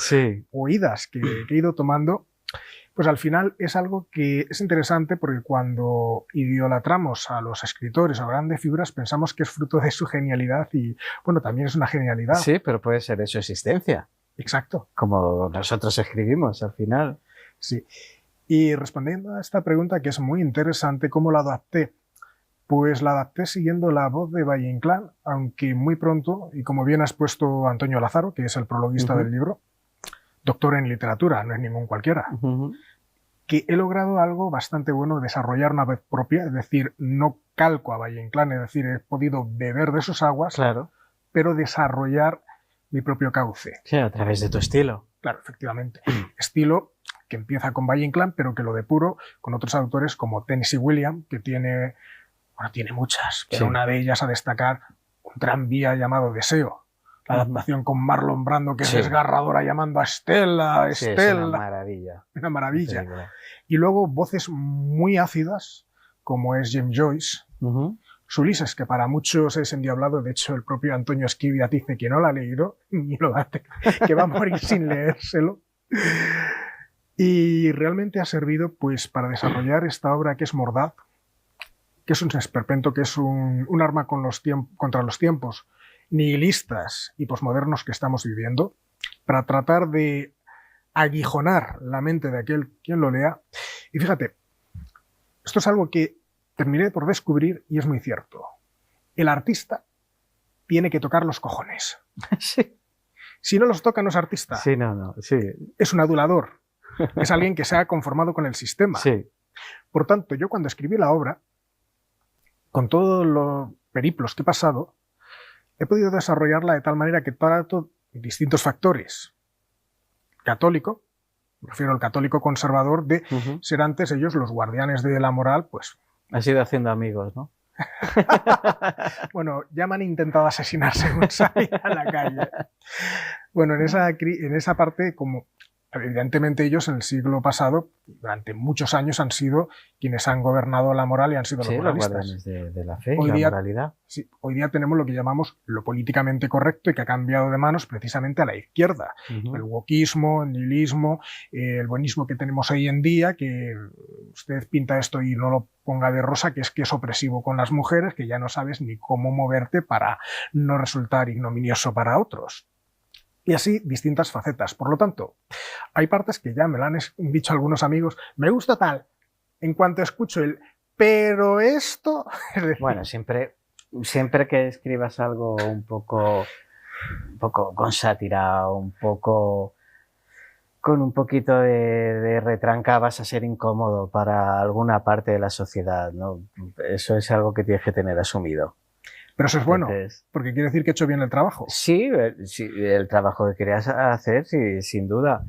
S5: oídas que he ido tomando, pues al final es algo que es interesante, porque cuando idolatramos a los escritores o grandes figuras pensamos que es fruto de su genialidad y, bueno, también es una genialidad.
S1: Sí, pero puede ser de su existencia.
S5: Exacto.
S1: Como nosotros escribimos al final.
S5: Sí. Y respondiendo a esta pregunta, que es muy interesante, ¿cómo la adapté? Pues la adapté siguiendo la voz de Valle Inclán, aunque muy pronto, y como bien has puesto Antonio Lázaro, que es el prologuista del libro, doctor en literatura, no es ningún cualquiera, que he logrado algo bastante bueno, desarrollar una voz propia, es decir, no calco a Valle Inclán, es decir, he podido beber de sus aguas, pero desarrollar mi propio cauce.
S1: Sí, a través de tu estilo.
S5: Claro, efectivamente. Estilo que empieza con Valle Inclán, pero que lo depuro con otros autores como Tennessee Williams, que tiene muchas, pero una de ellas a destacar, un tranvía llamado Deseo, la adaptación con Marlon Brando, que es desgarradora, llamando a Estela, Estela.
S1: Es una maravilla.
S5: Una maravilla. Y luego voces muy ácidas, como es James Joyce, Ulises, que para muchos es endiablado, de hecho el propio Antonio Esquivia dice que no la ha leído, y lo hace, que va a morir sin leérselo. Y realmente ha servido pues para desarrollar esta obra que es mordaz, que es un esperpento, que es un arma contra los tiempos nihilistas y posmodernos que estamos viviendo, para tratar de aguijonar la mente de aquel quien lo lea. Y fíjate, esto es algo que terminé por descubrir y es muy cierto. El artista tiene que tocar los cojones.
S1: Sí.
S5: Si no los toca, no es artista.
S1: Sí, no. Sí.
S5: Es un adulador. Es alguien que se ha conformado con el sistema.
S1: Sí.
S5: Por tanto, yo cuando escribí la obra, con todos los periplos que he pasado, he podido desarrollarla de tal manera que trato distintos factores. Católico, me refiero al católico conservador, de ser antes ellos los guardianes de la moral, pues...
S1: Has ido haciendo amigos, ¿no?
S5: Bueno, ya me han intentado asesinar según salía a la calle. Bueno, en esa parte, como evidentemente ellos en el siglo pasado, durante muchos años han sido quienes han gobernado la moral y han sido los moralistas.
S1: Los guardianes de la fe,
S5: hoy
S1: la
S5: día,
S1: moralidad.
S5: Sí, hoy día tenemos lo que llamamos lo políticamente correcto y que ha cambiado de manos precisamente a la izquierda. El wokismo, el nihilismo, el buenismo que tenemos hoy en día, que usted pinta esto y no lo ponga de rosa, que es opresivo con las mujeres, que ya no sabes ni cómo moverte para no resultar ignominioso para otros. Y así distintas facetas. Por lo tanto, hay partes que ya me lo han dicho algunos amigos, me gusta tal, en cuanto escucho el pero esto... Es decir,
S1: bueno, siempre que escribas algo un poco con sátira, un poco con un poquito de retranca, vas a ser incómodo para alguna parte de la sociedad, ¿no? Eso es algo que tienes que tener asumido.
S5: Pero eso es bueno, porque quiere decir que he hecho bien el trabajo.
S1: Sí, el trabajo que querías hacer, sí, sin duda.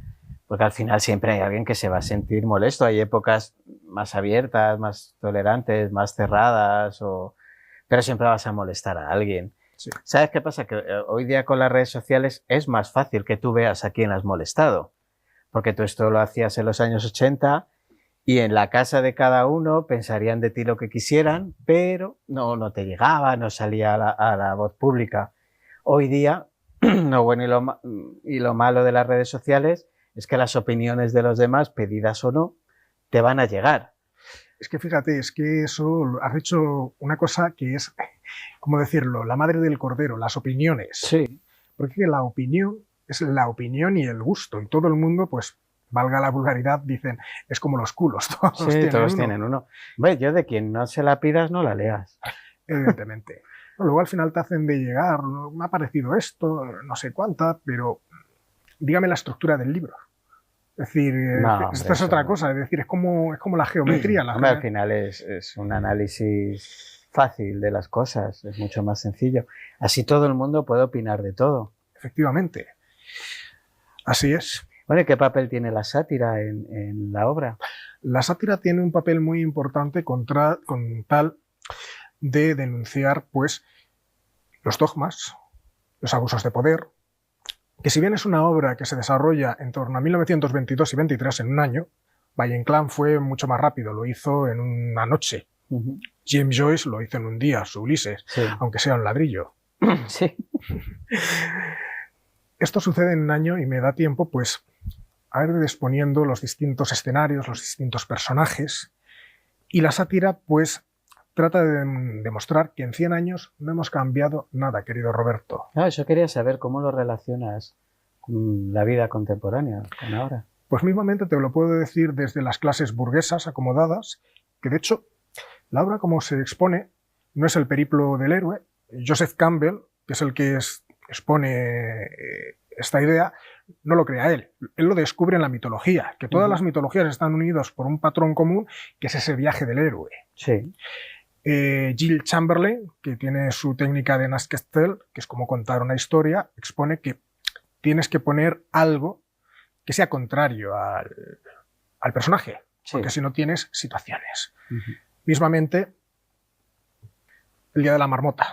S1: Porque al final siempre hay alguien que se va a sentir molesto. Hay épocas más abiertas, más tolerantes, más cerradas, pero siempre vas a molestar a alguien. Sí. ¿Sabes qué pasa? Que hoy día con las redes sociales es más fácil que tú veas a quién has molestado. Porque tú esto lo hacías en los años 80... y en la casa de cada uno pensarían de ti lo que quisieran, pero no te llegaba, no salía a la voz pública. Hoy día, lo bueno y lo malo de las redes sociales es que las opiniones de los demás, pedidas o no, te van a llegar.
S5: Es que fíjate, es que eso has hecho una cosa que es, ¿cómo decirlo?, la madre del cordero, las opiniones.
S1: Sí.
S5: Porque la opinión es la opinión y el gusto, y todo el mundo, pues, valga la vulgaridad, dicen, es como los culos, todos
S1: tienen uno. Bueno, yo de quien no se la pidas, no la leas.
S5: Evidentemente. Luego al final te hacen de llegar, me ha parecido esto, no sé cuánta, pero dígame la estructura del libro. Es decir, esto es otra cosa, es decir, es como la geometría.
S1: Al final es un análisis fácil de las cosas, es mucho más sencillo. Así todo el mundo puede opinar de todo.
S5: Efectivamente. Así es.
S1: Bueno, ¿y qué papel tiene la sátira en la obra?
S5: La sátira tiene un papel muy importante con tal de denunciar, pues, los dogmas, los abusos de poder, que si bien es una obra que se desarrolla en torno a 1922 y 23 en un año, Valle-Inclán fue mucho más rápido, lo hizo en una noche. James Joyce lo hizo en un día, su Ulises, sí, aunque sea un ladrillo.
S1: Sí.
S5: Esto sucede en un año y me da tiempo, pues, a ir disponiendo los distintos escenarios, los distintos personajes, y la sátira, pues, trata de demostrar que en 100 años no hemos cambiado nada, querido Roberto.
S1: Yo quería saber cómo lo relacionas con la vida contemporánea, con ahora.
S5: Pues mismamente te lo puedo decir desde las clases burguesas acomodadas, que de hecho, la obra como se expone no es el periplo del héroe. Joseph Campbell, que es el que expone esta idea, no lo crea él lo descubre en la mitología, que todas las mitologías están unidas por un patrón común, que es ese viaje del héroe.
S1: Sí.
S5: Jill Chamberlain, que tiene su técnica de Naskestel, que es como contar una historia, expone que tienes que poner algo que sea contrario al personaje, porque si no tienes situaciones. Mismamente, El día de la marmota,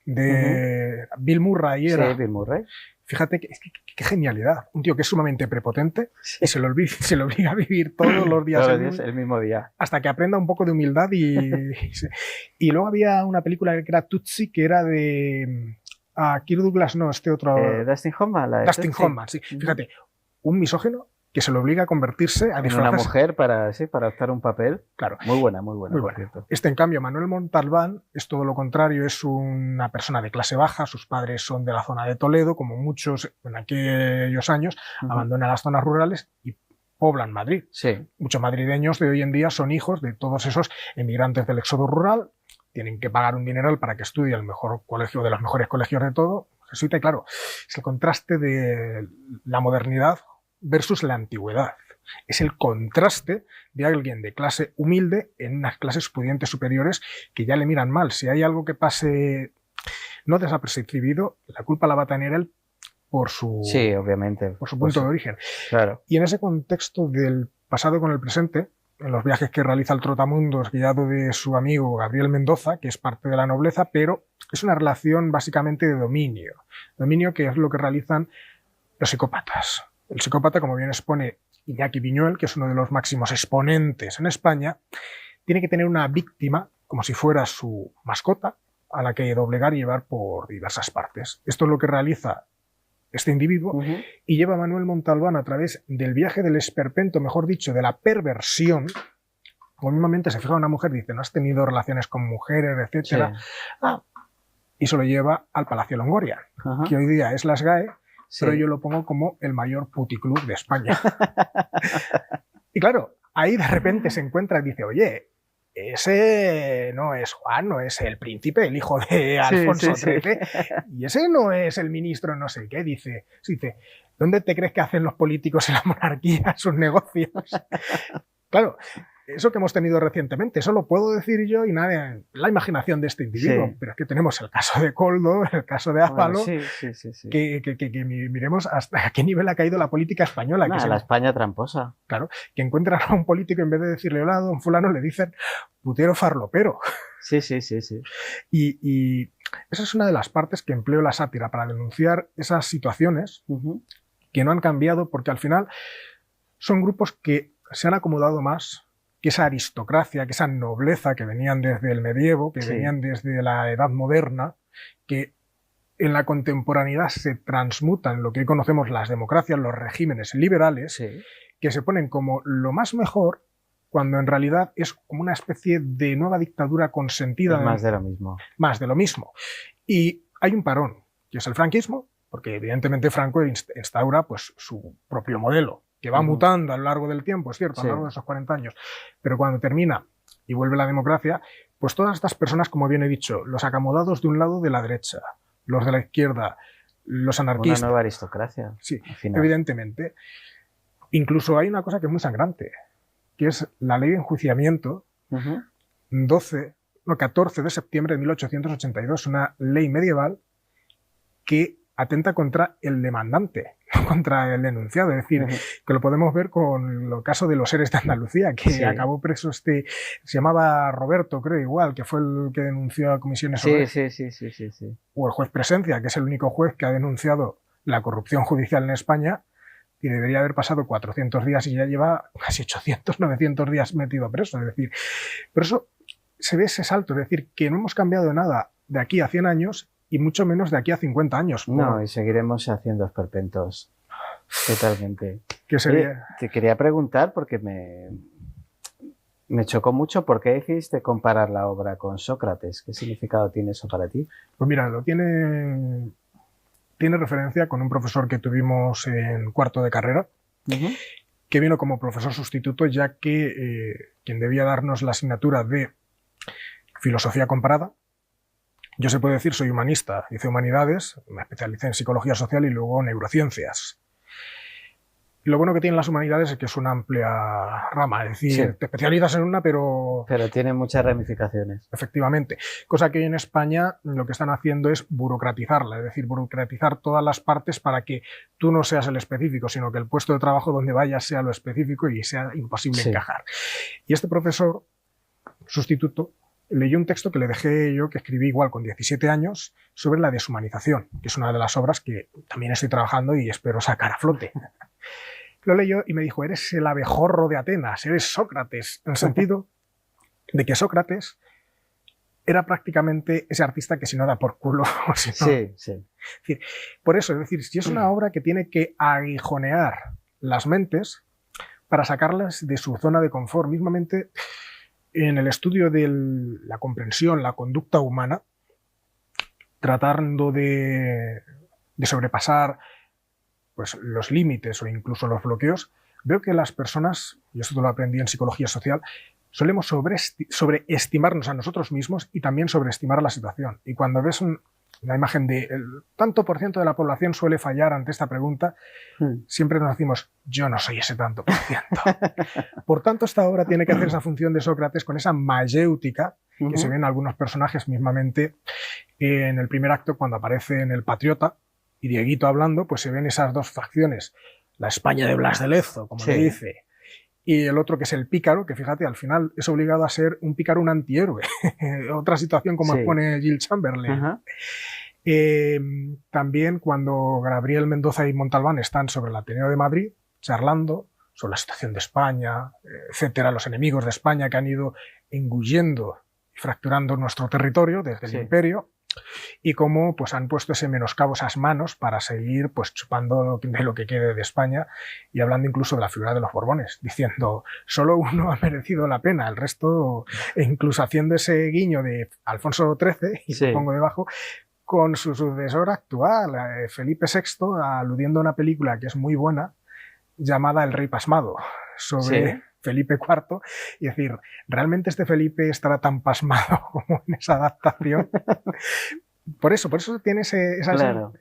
S5: de Bill Murray.
S1: Sí, Bill Murray.
S5: Fíjate qué genialidad. Un tío que es sumamente prepotente y se lo obliga a vivir todos los días.
S1: El mismo día.
S5: Hasta que aprenda un poco de humildad. Y luego había una película que era Tootsie, que era de Kirk Douglas, no, este otro.
S1: Dustin Hoffman.
S5: Dustin Hoffman, sí. Fíjate, un misógino que se lo obliga a convertirse a disfrazarse.
S1: Una mujer para optar un papel.
S5: Claro.
S1: Muy buena.
S5: En cambio, Manuel Montalbán es todo lo contrario, es una persona de clase baja, sus padres son de la zona de Toledo, como muchos en aquellos años, abandonan las zonas rurales y poblan Madrid.
S1: Sí.
S5: Muchos madrileños de hoy en día son hijos de todos esos emigrantes del éxodo rural, tienen que pagar un dineral para que estudie el mejor colegio, de los mejores colegios de todo, jesuita, y claro, es el contraste de la modernidad versus la antigüedad. Es el contraste de alguien de clase humilde en unas clases pudientes superiores que ya le miran mal. Si hay algo que pase no desapercibido, la culpa la va a tener él por su,
S1: Sí, obviamente.
S5: por su punto de origen.
S1: Claro.
S5: Y en ese contexto del pasado con el presente, en los viajes que realiza el Trotamundos guiado de su amigo Gabriel Mendoza, que es parte de la nobleza, pero es una relación básicamente de dominio. Dominio que es lo que realizan los psicópatas. El psicópata, como bien expone Iñaki Viñuel, que es uno de los máximos exponentes en España, tiene que tener una víctima como si fuera su mascota a la que doblegar y llevar por diversas partes. Esto es lo que realiza este individuo y lleva a Manuel Montalbán a través del viaje del esperpento, mejor dicho, de la perversión. Como mismamente se fija una mujer, dice, no has tenido relaciones con mujeres, etcétera.
S1: Sí.
S5: Y se lo lleva al Palacio Longoria, que hoy día es la SGAE,
S1: Sí.
S5: pero yo lo pongo como el mayor puticlub de España. Y claro, ahí de repente se encuentra y dice, oye, ese no es Juan, no es el príncipe, el hijo de Alfonso XIII, y ese no es el ministro no sé qué, dice, ¿dónde te crees que hacen los políticos en la monarquía sus negocios? Claro, eso que hemos tenido recientemente, eso lo puedo decir yo y nada, la imaginación de este individuo,
S1: Sí.
S5: pero es que tenemos el caso de Koldo, el caso de Ábalo,
S1: Bueno, sí.
S5: que miremos hasta a qué nivel ha caído la política española.
S1: Nah,
S5: Que se
S1: la España tramposa.
S5: Claro, que encuentran a un político en vez de decirle hola, don fulano, le dicen putero farlopero.
S1: Sí.
S5: Y esa es una de las partes que empleo la sátira para denunciar esas situaciones que no han cambiado porque al final son grupos que se han acomodado más que esa aristocracia, que esa nobleza que venían desde el medievo, que venían desde la edad moderna, que en la contemporaneidad se transmutan en lo que hoy conocemos las democracias, los regímenes liberales, que se ponen como lo más mejor cuando en realidad es como una especie de nueva dictadura consentida.
S1: Es más de lo mismo.
S5: Más de lo mismo. Y hay un parón, que es el franquismo, porque evidentemente Franco instaura pues, su propio modelo, que va mutando a lo largo del tiempo, es cierto, a lo largo de esos 40 años. Pero cuando termina y vuelve la democracia, pues todas estas personas, como bien he dicho, los acomodados de un lado de la derecha, los de la izquierda, los anarquistas.
S1: Una nueva aristocracia.
S5: Sí, evidentemente. Incluso hay una cosa que es muy sangrante, que es la ley de enjuiciamiento 14 de septiembre de 1882, una ley medieval que atenta contra el demandante, contra el denunciado. Es decir, que lo podemos ver con el caso de los Eres de Andalucía, que acabó preso se llamaba Roberto, creo, igual, que fue el que denunció a comisiones obreras.
S1: Sí.
S5: O el juez Presencia, que es el único juez que ha denunciado la corrupción judicial en España y debería haber pasado 400 días y ya lleva casi 800, 900 días metido preso. Es decir, por eso se ve ese salto, es decir, que no hemos cambiado nada de aquí a 100 años y mucho menos de aquí a 50 años.
S1: No, y seguiremos haciendo esperpentos. Totalmente.
S5: ¿Qué sería?
S1: Te quería preguntar, porque me chocó mucho, ¿por qué decidiste comparar la obra con Sócrates? ¿Qué significado tiene eso para ti?
S5: Pues mira, tiene referencia con un profesor que tuvimos en cuarto de carrera, que vino como profesor sustituto, ya que quien debía darnos la asignatura de filosofía comparada, yo se puede decir, soy humanista, hice humanidades, me especialicé en psicología social y luego neurociencias. Lo bueno que tienen las humanidades es que es una amplia rama, es decir, te especializas en una, pero
S1: tiene muchas ramificaciones.
S5: Efectivamente. Cosa que hoy en España lo que están haciendo es burocratizarla, es decir, burocratizar todas las partes para que tú no seas el específico, sino que el puesto de trabajo donde vayas sea lo específico y sea imposible encajar. Y este profesor sustituto leyó un texto que le dejé yo, que escribí igual con 17 años, sobre la deshumanización, que es una de las obras que también estoy trabajando y espero sacar a flote. Lo leyó y me dijo, eres el abejorro de Atenas, eres Sócrates, en el sentido de que Sócrates era prácticamente ese artista que si no da por culo, o si no...
S1: Sí.
S5: Es decir, por eso, es decir, si es una obra que tiene que aguijonear las mentes para sacarlas de su zona de confort, mismamente en el estudio de la comprensión, la conducta humana, tratando de sobrepasar pues, los límites o incluso los bloqueos, veo que las personas, y esto lo aprendí en psicología social, solemos sobreestimarnos a nosotros mismos y también sobreestimar a la situación. Y cuando ves la imagen de el tanto por ciento de la población suele fallar ante esta pregunta, siempre nos decimos, yo no soy ese tanto por ciento. Por tanto, esta obra tiene que hacer esa función de Sócrates con esa mayéutica que se ve en algunos personajes, mismamente en el primer acto, cuando aparece en El Patriota y Dieguito hablando, pues se ven esas dos facciones, la España de Blas de Lezo, como le dice, y el otro que es el pícaro, que fíjate, al final es obligado a ser un pícaro, un antihéroe. Otra situación como expone Jill Chamberlain. También cuando Gabriel Mendoza y Montalbán están sobre el Ateneo de Madrid, charlando sobre la situación de España, etcétera, los enemigos de España que han ido engullendo y fracturando nuestro territorio desde el imperio, y cómo pues, han puesto ese menoscabo, esas manos, para seguir pues, chupando de lo que quede de España, y hablando incluso de la figura de los Borbones, diciendo, solo uno ha merecido la pena, el resto, e incluso haciendo ese guiño de Alfonso XIII, y lo pongo debajo, con su sucesor actual, Felipe VI, aludiendo a una película que es muy buena, llamada El Rey Pasmado, sobre Felipe IV, y decir, ¿realmente este Felipe estará tan pasmado como en esa adaptación? Por eso tiene esa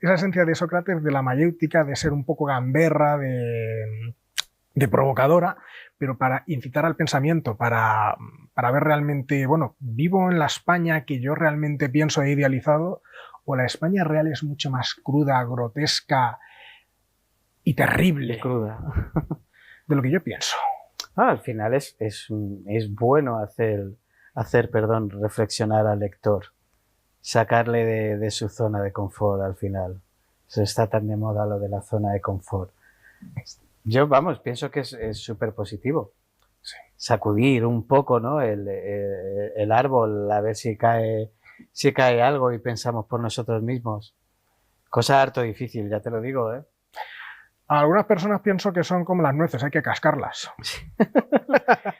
S5: esencia de Sócrates, de la mayéutica, de ser un poco gamberra, de provocadora, pero para incitar al pensamiento, para ver realmente, bueno, ¿vivo en la España que yo realmente pienso e idealizado? ¿O la España real es mucho más cruda, grotesca y terrible de lo que yo pienso?
S1: Al final es bueno hacer reflexionar al lector, sacarle de su zona de confort al final. Eso está tan de moda, lo de la zona de confort. Yo, pienso que es súper positivo. Sacudir un poco, ¿no? el árbol, a ver si cae algo y pensamos por nosotros mismos. Cosa harto difícil, ya te lo digo, ¿eh?
S5: A algunas personas pienso que son como las nueces, hay que cascarlas.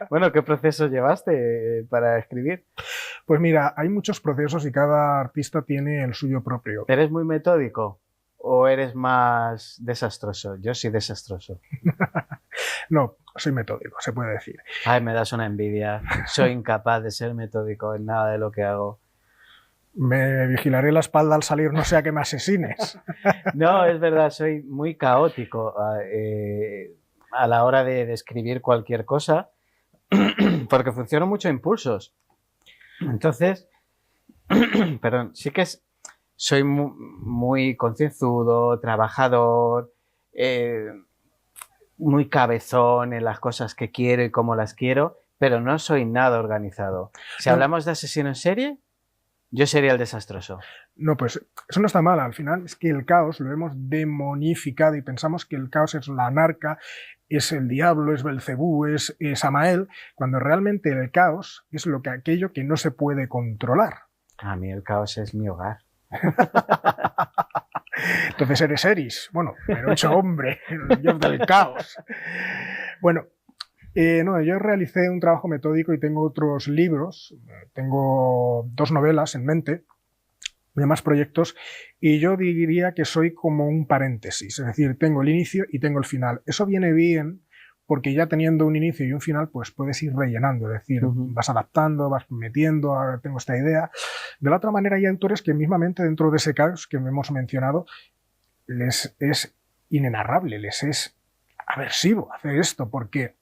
S1: Bueno, ¿qué proceso llevaste para escribir?
S5: Pues mira, hay muchos procesos y cada artista tiene el suyo propio.
S1: ¿Eres muy metódico o eres más desastroso? Yo soy desastroso.
S5: No, soy metódico, se puede decir.
S1: Ay, me das una envidia. Soy incapaz de ser metódico en nada de lo que hago.
S5: Me vigilaré la espalda al salir, no sea que me asesines.
S1: No, es verdad, soy muy caótico a la hora de escribir cualquier cosa, porque funciono mucho a impulsos. Entonces, perdón, sí que soy muy concienzudo, trabajador, muy cabezón en las cosas que quiero y cómo las quiero, pero no soy nada organizado. Si hablamos de asesino en serie, yo sería el desastroso.
S5: No, pues eso no está mal. Al final es que el caos lo hemos demonificado y pensamos que el caos es la anarca, es el diablo, es Belcebú, es Samael, cuando realmente el caos es aquello que no se puede controlar.
S1: A mí el caos es mi hogar.
S5: Entonces eres Eris. Bueno, pero hecho hombre, el dios del caos. Bueno, no, yo realicé un trabajo metódico y tengo otros libros, tengo 2 novelas en mente, demás proyectos, y yo diría que soy como un paréntesis, es decir, tengo el inicio y tengo el final. Eso viene bien porque ya teniendo un inicio y un final, pues puedes ir rellenando, es decir, vas adaptando, vas metiendo, ahora tengo esta idea. De la otra manera hay autores que mismamente dentro de ese caos que hemos mencionado, les es inenarrable, les es aversivo hacer esto, porque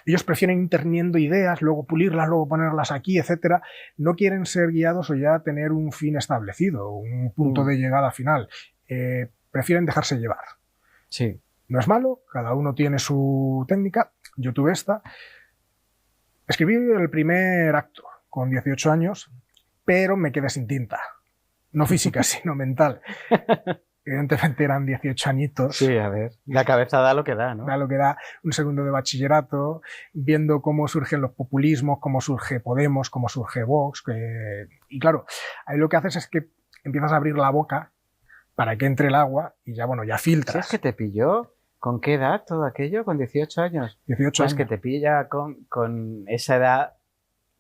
S5: ellos prefieren ir teniendo ideas, luego pulirlas, luego ponerlas aquí, etcétera. No quieren ser guiados o ya tener un fin establecido, un punto de llegada final. Prefieren dejarse llevar.
S1: Sí.
S5: No es malo, cada uno tiene su técnica. Yo tuve esta. Escribí el primer acto con 18 años, pero me quedé sin tinta. No física, sino mental. Evidentemente eran 18 añitos.
S1: Sí, a ver, la cabeza da lo que da, ¿no?
S5: Da lo que da, un segundo de bachillerato, viendo cómo surgen los populismos, cómo surge Podemos, cómo surge Vox. Y claro, ahí lo que haces es que empiezas a abrir la boca para que entre el agua y ya, bueno, ya filtras.
S1: ¿Sí es que te pilló? ¿Con qué edad todo aquello? ¿Con 18 años?
S5: 18 años.
S1: Pues que te pilla con esa edad,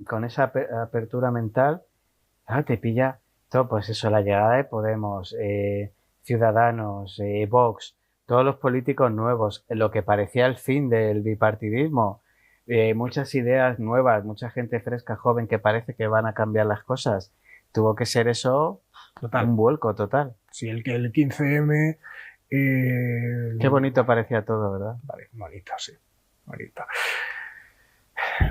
S1: con esa apertura mental, claro, te pilla todo, pues eso, la llegada de Podemos, Ciudadanos, Vox, todos los políticos nuevos, lo que parecía el fin del bipartidismo, muchas ideas nuevas, mucha gente fresca, joven, que parece que van a cambiar las cosas. Tuvo que ser eso
S5: Total.
S1: Un vuelco total.
S5: Sí, el 15M...
S1: Qué bonito parecía todo, ¿verdad?
S5: Vale, bonito, sí. Bonito.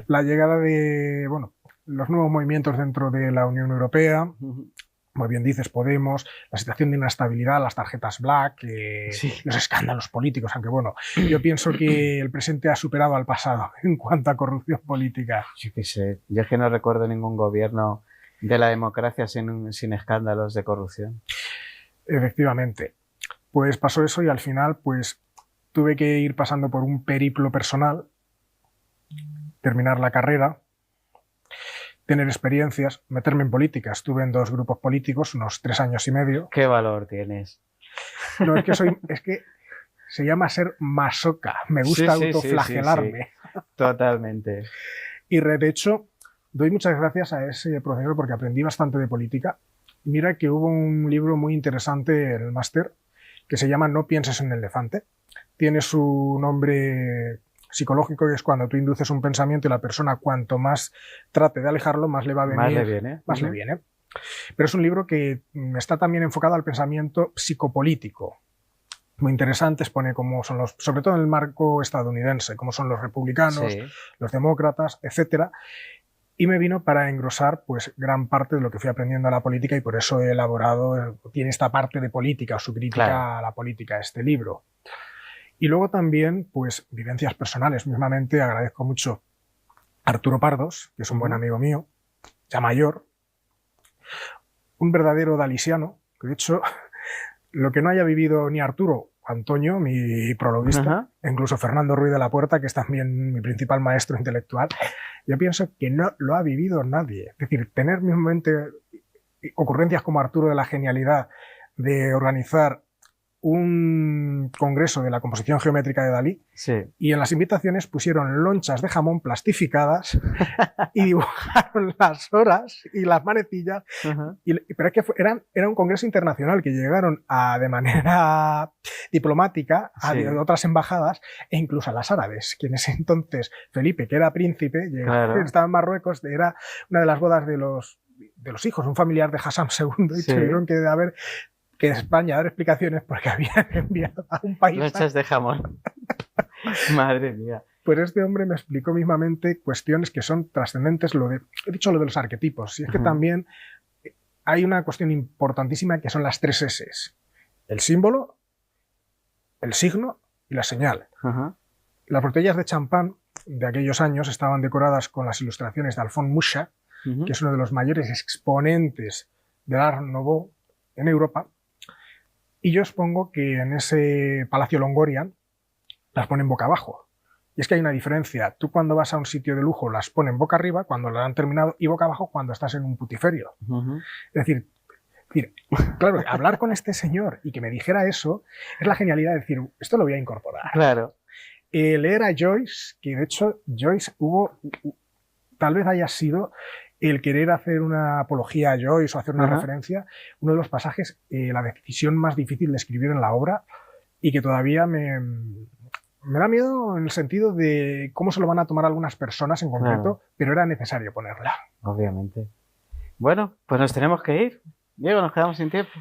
S5: La llegada de, bueno, los nuevos movimientos dentro de la Unión Europea, como bien dices, Podemos, la situación de inestabilidad, las tarjetas black,
S1: Sí.
S5: los escándalos políticos, aunque bueno, yo pienso que el presente ha superado al pasado en cuanto a corrupción política.
S1: Yo qué sé, yo es que no recuerdo ningún gobierno de la democracia sin escándalos de corrupción.
S5: Efectivamente. Pues pasó eso y al final pues tuve que ir pasando por un periplo personal, terminar la carrera, tener experiencias, meterme en política. Estuve en 2 grupos políticos, unos 3 años y medio.
S1: ¿Qué valor tienes?
S5: No, es que se llama ser masoca. Me gusta
S1: Sí,
S5: autoflagelarme.
S1: sí. Totalmente.
S5: Y de hecho, doy muchas gracias a ese profesor porque aprendí bastante de política. Mira que hubo un libro muy interesante en el máster que se llama No pienses en el elefante. Tiene su nombre psicológico, que es cuando tú induces un pensamiento y la persona cuanto más trate de alejarlo, más le va a venir.
S1: Más le viene.
S5: Más le viene. Pero es un libro que está también enfocado al pensamiento psicopolítico. Muy interesante, expone cómo son los, sobre todo en el marco estadounidense, cómo son los republicanos,
S1: Sí.
S5: los demócratas, etcétera. Y me vino para engrosar pues gran parte de lo que fui aprendiendo a la política y por eso he elaborado, tiene esta parte de política o su crítica
S1: Claro.
S5: a la política, este libro. Y luego también, pues, vivencias personales. Mismamente agradezco mucho a Arturo Pardos, que es un buen amigo mío, ya mayor, un verdadero dalisiano, que de hecho, lo que no haya vivido ni Arturo, Antonio, mi prologuista,
S1: Ajá.
S5: incluso Fernando Ruiz de la Puerta, que es también mi principal maestro intelectual, yo pienso que no lo ha vivido nadie. Es decir, tener mismamente ocurrencias como Arturo de la genialidad de organizar un congreso de la composición geométrica de Dalí
S1: Sí.
S5: y en las invitaciones pusieron lonchas de jamón plastificadas y dibujaron las horas y las manecillas.
S1: Ajá.
S5: Pero es que era un congreso internacional que llegaron de manera diplomática a
S1: Sí.
S5: otras embajadas e incluso a las árabes, quienes entonces Felipe, que era príncipe,
S1: Claro.
S5: estaba en Marruecos, era una de las bodas de los hijos, un familiar de Hassan II, y
S1: Sí.
S5: tuvieron que España dar explicaciones porque habían enviado a un país.
S1: Lonchas de jamón. Madre mía.
S5: Pues este hombre me explicó mismamente cuestiones que son trascendentes. He dicho lo de los arquetipos, y es que
S1: Ujú.
S5: también hay una cuestión importantísima que son las 3 S's. El símbolo, el signo y la señal.
S1: Ajá.
S5: Las botellas de champán de aquellos años estaban decoradas con las ilustraciones de Alphonse Mucha,
S1: Ujú.
S5: que es uno de los mayores exponentes del Art Nouveau en Europa. Y yo expongo que en ese Palacio Longorian las ponen boca abajo. Y es que hay una diferencia. Tú cuando vas a un sitio de lujo las ponen boca arriba cuando lo han terminado y boca abajo cuando estás en un putiferio.
S1: Ujú.
S5: Es decir, claro, hablar con este señor y que me dijera eso es la genialidad de decir, esto lo voy a incorporar.
S1: Claro.
S5: Leer a Joyce, que de hecho Joyce tal vez haya sido el querer hacer una apología a Joyce o hacer una
S1: Ajá.
S5: referencia, uno de los pasajes, la decisión más difícil de escribir en la obra y que todavía me da miedo en el sentido de cómo se lo van a tomar algunas personas en concreto,
S1: Claro.
S5: pero era necesario ponerla.
S1: Obviamente. Bueno, pues nos tenemos que ir. Diego, nos quedamos sin tiempo.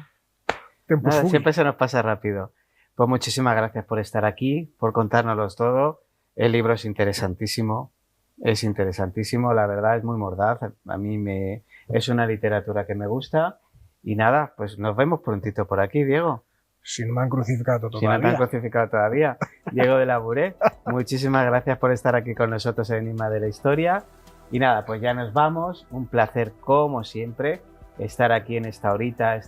S5: Tempus
S1: Nada,
S5: fugit.
S1: siempre se nos pasa rápido. Pues muchísimas gracias por estar aquí, por contárnoslo todo. El libro es interesantísimo, la verdad, es muy mordaz. A mí es una literatura que me gusta. Y nada, pues nos vemos prontito por aquí, Diego.
S5: Si no me han crucificado
S1: Si no te han
S5: todavía.
S1: crucificado todavía. Diego de la Bure, muchísimas gracias por estar aquí con nosotros en Enigma de la Historia. Y nada, pues ya nos vamos. Un placer, como siempre, estar aquí en esta horita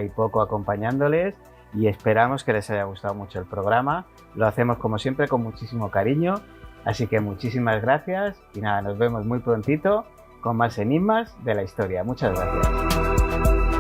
S1: y poco acompañándoles. Y esperamos que les haya gustado mucho el programa. Lo hacemos, como siempre, con muchísimo cariño. Así que muchísimas gracias. Y nada, nos vemos muy prontito con más enigmas de la historia. Muchas gracias.